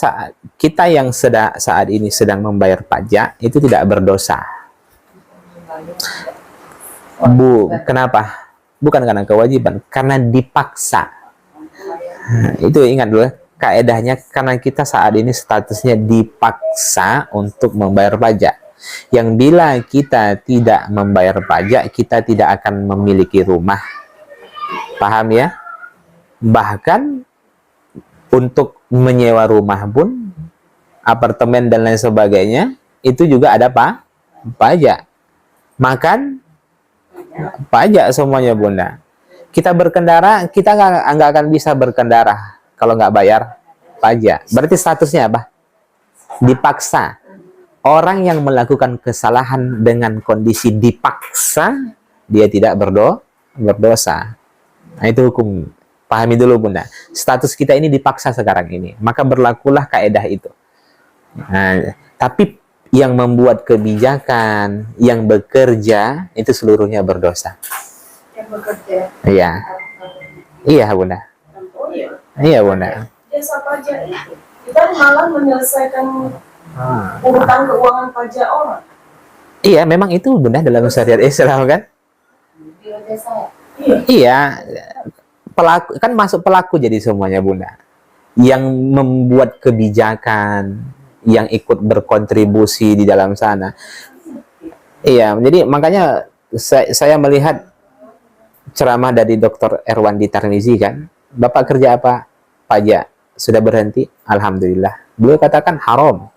yang saat ini sedang membayar pajak itu tidak berdosa. Kenapa? Bukan karena kewajiban, karena dipaksa. Itu ingat dulu, kaedahnya karena kita saat ini statusnya dipaksa untuk membayar pajak. Yang bila kita tidak membayar pajak, kita tidak akan memiliki rumah. Paham ya? Bahkan untuk menyewa rumah pun, apartemen dan lain sebagainya, itu juga ada pajak. Makan, pajak semuanya Bunda. Kita berkendara, kita nggak akan bisa berkendara kalau nggak bayar pajak. Berarti statusnya apa? Dipaksa. Orang yang melakukan kesalahan dengan kondisi dipaksa, dia tidak berdosa. Nah, itu hukum. Pahami dulu Bunda. Status kita ini dipaksa sekarang ini. Maka berlakulah kaedah itu. Nah, tapi yang membuat kebijakan, yang bekerja, itu seluruhnya berdosa. Yang bekerja. Iya. Iya Bunda. Oh iya. Iya Bunda. Jasa pajak itu kita malah menyelesaikan urutan keuangan pajak orang. Iya, memang itu Bunda dalam syariat Islam kan? Iya. Pelaku kan masuk pelaku jadi semuanya Bunda. Yang membuat kebijakan, yang ikut berkontribusi di dalam sana. Iya, jadi makanya saya melihat ceramah dari Dr. Erwandi Tarmizi kan, Bapak kerja apa? Pajak. Sudah berhenti? Alhamdulillah. Beliau katakan haram.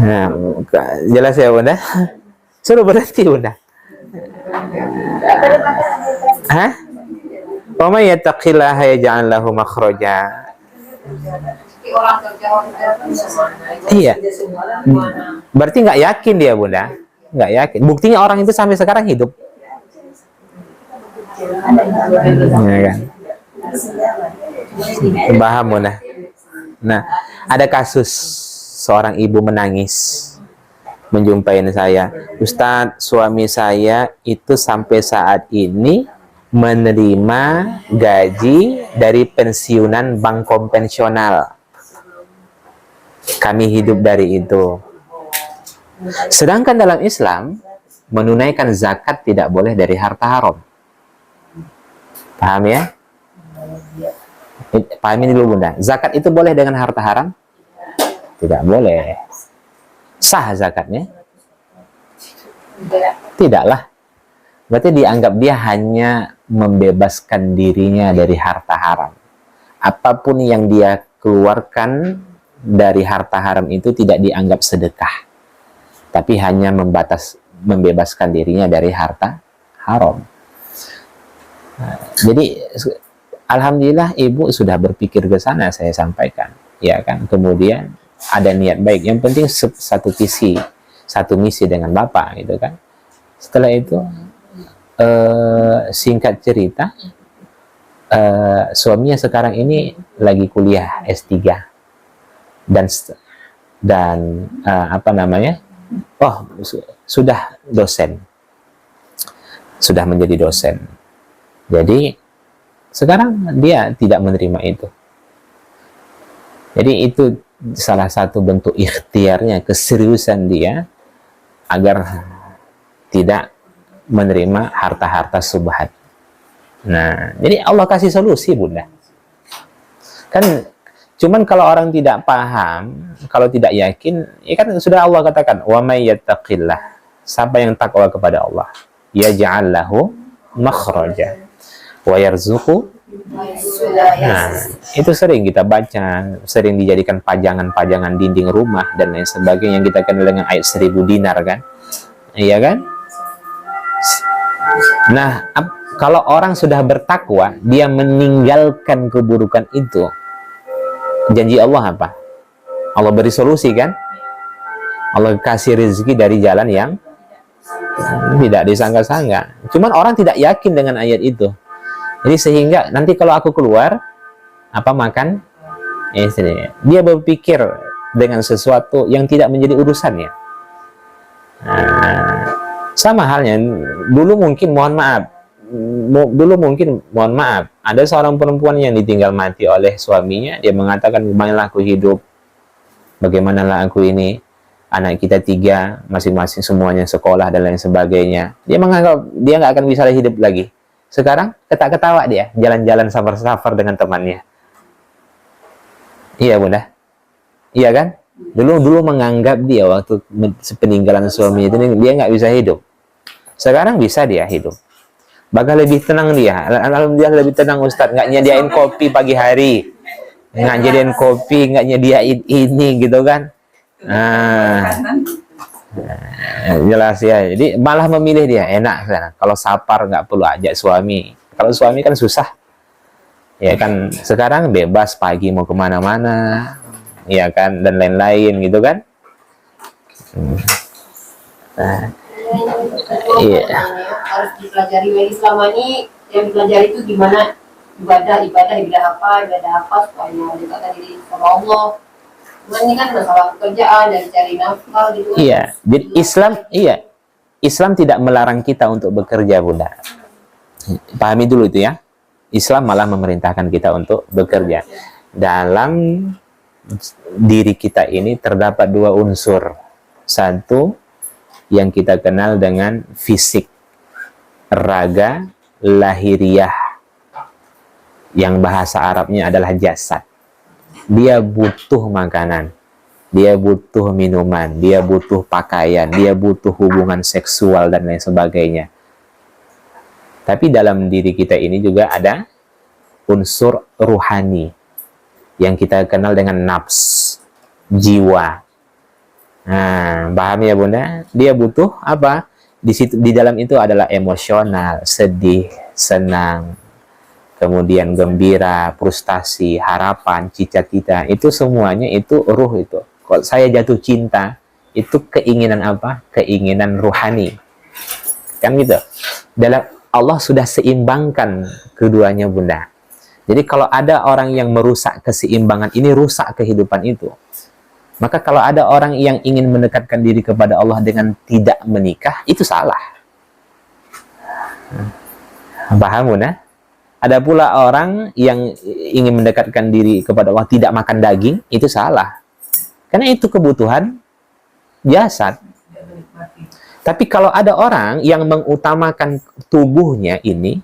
Nah, jelas ya Bunda? Suruh berhenti Bunda. Hah? Wa may yattaqillaha yaj'al lahu makhraja. Iya. Berarti nggak yakin dia Bunda. Nggak yakin. Buktinya orang itu sampai sekarang hidup. Ya kan? Paham Bunda? Nah, ada kasus seorang ibu menangis menjumpai saya. Ustadz, suami saya itu sampai saat ini menerima gaji dari pensiunan bank konvensional. Kami hidup dari itu. Sedangkan dalam Islam, menunaikan zakat tidak boleh dari harta haram. Paham ya? Pahami dulu Bunda. Zakat itu boleh dengan harta haram? Tidak boleh. Sah zakatnya? Tidaklah. Berarti dianggap dia hanya membebaskan dirinya dari harta haram. Apapun yang dia keluarkan dari harta haram itu tidak dianggap sedekah. Tapi hanya membebaskan dirinya dari harta haram. Nah, jadi alhamdulillah ibu sudah berpikir ke sana, saya sampaikan. Ya kan? Kemudian ada niat baik. Yang penting satu misi dengan Bapak gitu kan. Setelah itu singkat cerita, suaminya sekarang ini lagi kuliah S3 dan apa namanya? Oh, sudah dosen. Sudah menjadi dosen. Jadi sekarang dia tidak menerima itu. Jadi itu salah satu bentuk ikhtiarnya, keseriusan dia agar tidak menerima harta-harta subhat. Nah, jadi Allah kasih solusi Bunda. Kan cuman kalau orang tidak paham, kalau tidak yakin, ya kan sudah Allah katakan, wa may yattaqillah. Siapa yang takwa kepada Allah, yaj'al lahu makhraja wa yarzuqhu. Nah, itu sering kita baca, sering dijadikan pajangan-pajangan dinding rumah dan lain sebagainya yang kita kenal dengan ayat 1000 dinar kan? Iya kan? Nah, kalau orang sudah bertakwa, dia meninggalkan keburukan itu. Janji Allah apa? Allah beri solusi kan? Allah kasih rezeki dari jalan yang tidak disangka-sangka. Cuman orang tidak yakin dengan ayat itu. Jadi sehingga nanti kalau aku keluar, apa makan? Dia berpikir dengan sesuatu yang tidak menjadi urusannya. Nah, sama halnya dulu mungkin mohon maaf, ada seorang perempuan yang ditinggal mati oleh suaminya. Dia mengatakan, bagaimana aku hidup, bagaimanalah aku ini, anak kita 3, masing-masing semuanya sekolah dan lain sebagainya. Dia menganggap dia nggak akan bisa hidup lagi. Sekarang ketawa dia, jalan-jalan safar-safar dengan temannya. Iya bunda, iya kan? Dulu menganggap dia waktu peninggalan suami itu dia nggak bisa hidup. Sekarang bisa dia hidup. Bahkan lebih tenang dia. Alhamdulillah lebih tenang Ustadz. Nggak nyediain kopi pagi hari, nggak nyediain kopi, nggak nyediain ini gitu kan. Jelas ya. Jadi malah memilih dia enak kan. Kalau sapar nggak perlu ajak suami. Kalau suami kan susah. Ya kan, sekarang bebas pagi mau kemana-mana, ya kan, dan lain-lain gitu kan. Iya. Harus dipelajari lagi selama ini. Yang dipelajari itu gimana ibadah apa supaya mendekatkan diri sama Allah. Cuman ini kan masalah pekerjaan dan cari nafkah gitu. Iya, jadi Islam tidak melarang kita untuk bekerja bunda. Pahami dulu itu ya. Islam malah memerintahkan kita untuk bekerja. Dalam diri kita ini terdapat 2 unsur. Satu, yang kita kenal dengan fisik, raga, lahiriah. Yang bahasa Arabnya adalah jasad. Dia butuh makanan, dia butuh minuman, dia butuh pakaian, dia butuh hubungan seksual dan lain sebagainya. Tapi dalam diri kita ini juga ada unsur ruhani yang kita kenal dengan nafs, jiwa. Nah, paham ya bunda? Dia butuh apa? Di dalam itu adalah emosional, sedih, senang, kemudian gembira, frustasi, harapan, cita-cita. Itu semuanya itu ruh itu. Kalau saya jatuh cinta, itu keinginan apa? Keinginan ruhani. Kan gitu. Dalam Allah sudah seimbangkan keduanya bunda. Jadi kalau ada orang yang merusak keseimbangan ini, rusak kehidupan itu. Maka kalau ada orang yang ingin mendekatkan diri kepada Allah dengan tidak menikah, itu salah. Paham bunda? Ada pula orang yang ingin mendekatkan diri kepada Allah tidak makan daging, itu salah. Karena itu kebutuhan jasad. Tapi kalau ada orang yang mengutamakan tubuhnya ini,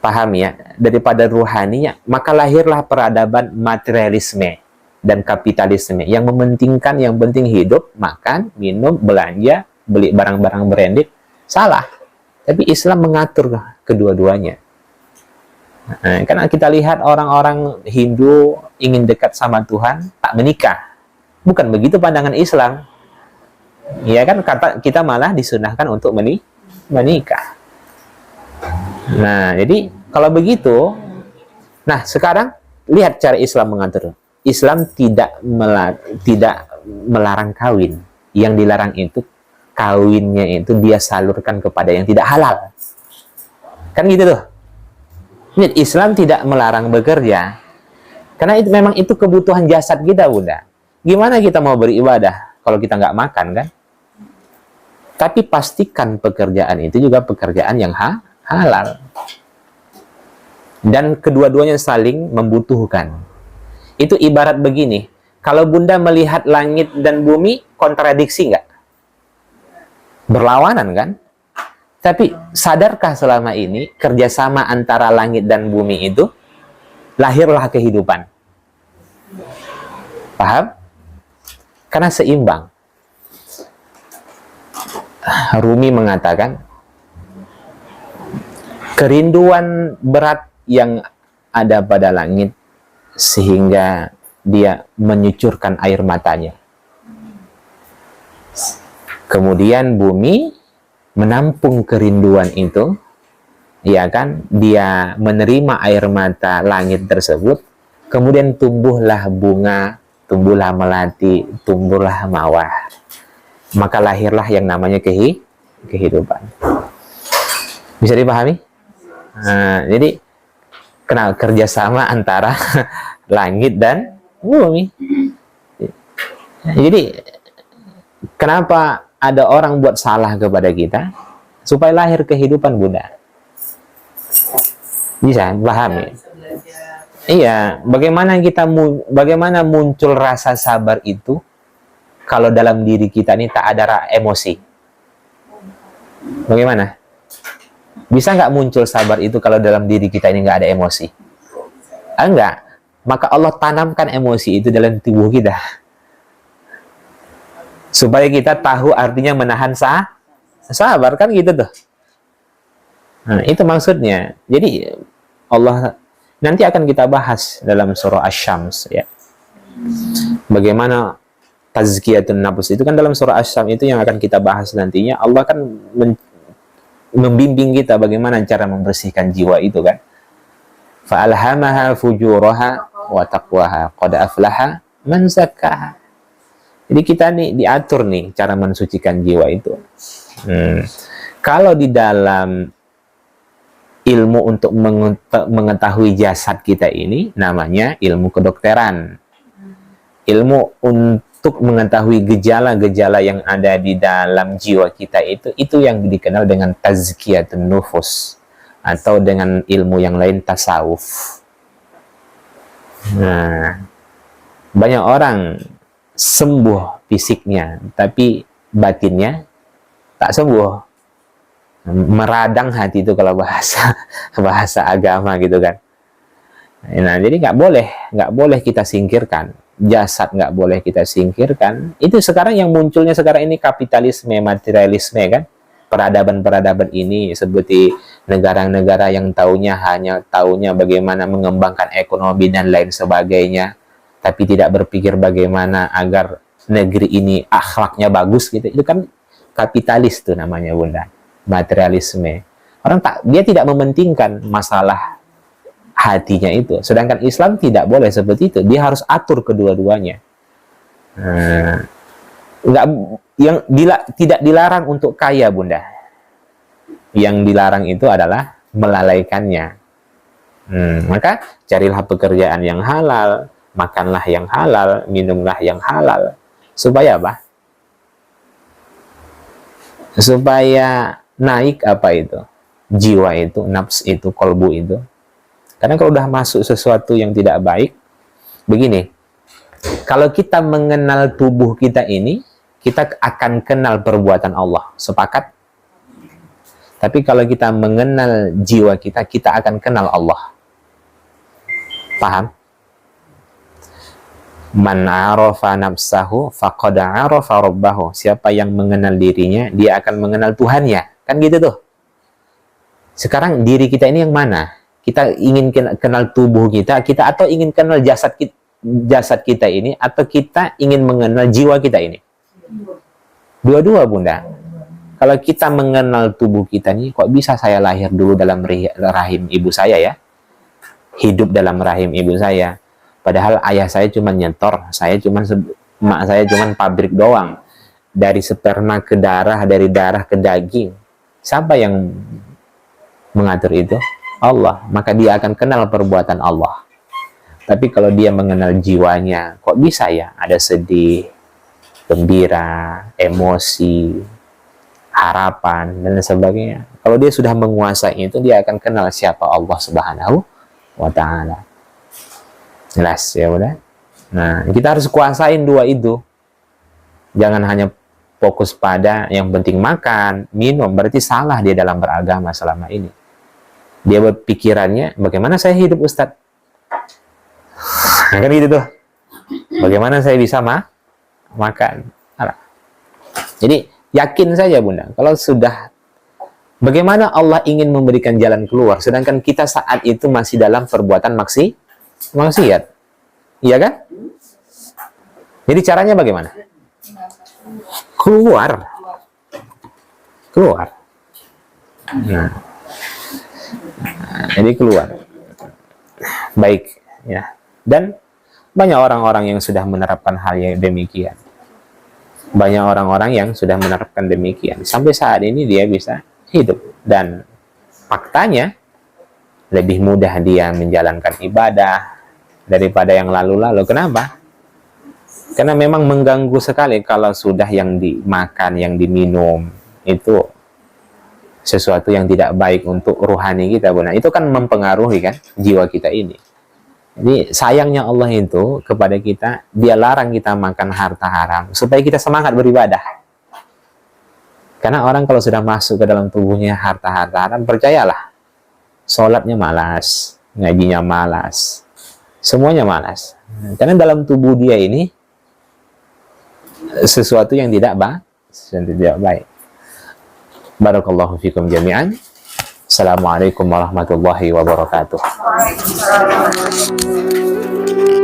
paham ya, daripada ruhaninya, maka lahirlah peradaban materialisme dan kapitalisme yang mementingkan yang penting hidup, makan, minum, belanja, beli barang-barang branded. Salah. Tapi Islam mengatur kedua-duanya. Nah, karena kita lihat orang-orang Hindu ingin dekat sama Tuhan, tak menikah. Bukan begitu pandangan Islam. Ya kan, kata kita malah disunahkan untuk menikah. Nah, jadi kalau begitu, nah sekarang lihat cara Islam mengatur. Islam tidak melarang kawin. Yang dilarang itu kawinnya itu dia salurkan kepada yang tidak halal. Kan gitu tuh. Islam tidak melarang bekerja. Karena itu memang itu kebutuhan jasad kita bunda. Gimana kita mau beribadah kalau kita nggak makan kan? Tapi pastikan pekerjaan itu juga pekerjaan yang halal. Dan kedua-duanya saling membutuhkan. Itu ibarat begini. Kalau bunda melihat langit dan bumi, kontradiksi nggak? Berlawanan kan? Tapi sadarkah selama ini kerjasama antara langit dan bumi itu lahirlah kehidupan? Paham? Karena seimbang. Rumi mengatakan kerinduan berat yang ada pada langit sehingga dia menyucurkan air matanya. Kemudian bumi menampung kerinduan itu, ya kan? Dia menerima air mata langit tersebut, kemudian tumbuhlah bunga, tumbuhlah melati, tumbuhlah mawar. Maka lahirlah yang namanya kehidupan. Bisa dipahami? Nah, jadi kenal kerjasama antara langit dan bumi. Jadi kenapa ada orang buat salah kepada kita? Supaya lahir kehidupan, Bunda. Bisa pahami? Iya, bagaimana muncul rasa sabar itu kalau dalam diri kita ini tak ada emosi? Bagaimana? Bisa nggak muncul sabar itu kalau dalam diri kita ini nggak ada emosi? Enggak. Maka Allah tanamkan emosi itu dalam tubuh kita. Supaya kita tahu artinya menahan sabar, kan gitu tuh. Nah, itu maksudnya. Jadi Allah nanti akan kita bahas dalam surah Asy-Syams ya. Bagaimana tazkiyatun nafs itu kan dalam surah Asy-Syams itu yang akan kita bahas nantinya. Allah kan membimbing kita bagaimana cara membersihkan jiwa itu kan. Fa'alhamaha fujuraha wa taqwaha qad aflaha man zakkaha. Jadi kita nih diatur nih cara mensucikan jiwa itu. Kalau di dalam ilmu untuk mengetahui jasad kita ini namanya ilmu kedokteran. Ilmu untuk mengetahui gejala-gejala yang ada di dalam jiwa kita itu yang dikenal dengan tazkiyatun nufus atau dengan ilmu yang lain tasawuf. Nah, banyak orang sembuh fisiknya tapi batinnya tak sembuh. Meradang hati itu kalau bahasa agama gitu kan. Nah, jadi nggak boleh kita singkirkan jasad, nggak boleh kita singkirkan. Itu sekarang yang munculnya sekarang ini kapitalisme, materialisme kan. Peradaban ini seperti negara-negara yang hanya taunya bagaimana mengembangkan ekonomi dan lain sebagainya, tapi tidak berpikir bagaimana agar negeri ini akhlaknya bagus gitu. Itu kan kapitalis tuh namanya, Bunda. Materialisme. Dia tidak mementingkan masalah hatinya itu. Sedangkan Islam tidak boleh seperti itu. Dia harus atur kedua-duanya. Tidak dilarang untuk kaya, Bunda. Yang dilarang itu adalah melalaikannya. Maka carilah pekerjaan yang halal, makanlah yang halal, minumlah yang halal. Supaya apa? Supaya naik apa itu? Jiwa itu, nafs itu, kolbu itu. Karena kalau udah masuk sesuatu yang tidak baik, begini, kalau kita mengenal tubuh kita ini, kita akan kenal perbuatan Allah. Sepakat? Tapi kalau kita mengenal jiwa kita, kita akan kenal Allah. Paham? Man arafa nafsahu faqad arafa rabbahu. Siapa yang mengenal dirinya, dia akan mengenal Tuhannya. Kan gitu tuh. Sekarang diri kita ini yang mana? Kita ingin kenal tubuh kita atau ingin kenal jasad kita ini, atau kita ingin mengenal jiwa kita ini? Dua-dua, Bunda. Kalau kita mengenal tubuh kita ini, kok bisa saya lahir dulu dalam rahim ibu saya ya? Hidup dalam rahim ibu saya. Padahal ayah saya cuma nyetor, mak saya cuma pabrik doang. Dari sperma ke darah, dari darah ke daging. Siapa yang mengatur itu? Allah. Maka dia akan kenal perbuatan Allah. Tapi kalau dia mengenal jiwanya, kok bisa ya ada sedih, gembira, emosi, harapan, dan sebagainya. Kalau dia sudah menguasai itu, dia akan kenal siapa Allah Subhanahu wa Ta'ala. Jelas ya, udah. Nah, kita harus kuasain dua itu. Jangan hanya fokus pada yang penting makan, minum. Berarti salah dia dalam beragama selama ini. Dia berpikirannya, bagaimana saya hidup, Ustadz? Nah, kan gitu tuh. Bagaimana saya bisa makan? Alah. Jadi, yakin saja, Bunda. Kalau sudah, bagaimana Allah ingin memberikan jalan keluar, sedangkan kita saat itu masih dalam perbuatan maksiat. Iya kan? Jadi caranya bagaimana? Keluar. Jadi keluar. Baik ya. Dan banyak orang-orang yang sudah menerapkan hal yang demikian. Banyak orang-orang yang sudah menerapkan demikian. Sampai saat ini dia bisa hidup. Dan faktanya, lebih mudah dia menjalankan ibadah daripada yang lalu-lalu. Kenapa? Karena memang mengganggu sekali kalau sudah yang dimakan, yang diminum, itu sesuatu yang tidak baik untuk rohani kita. Nah, itu kan mempengaruhi kan jiwa kita ini. Jadi sayangnya Allah itu kepada kita, dia larang kita makan harta haram supaya kita semangat beribadah. Karena orang kalau sudah masuk ke dalam tubuhnya harta-harta haram, percayalah, sholatnya malas, ngajinya malas, semuanya malas. Karena dalam tubuh dia ini sesuatu yang tidak baik. Barakallahu fikum jami'an. Assalamualaikum warahmatullahi wabarakatuh. Waalaikumsalam.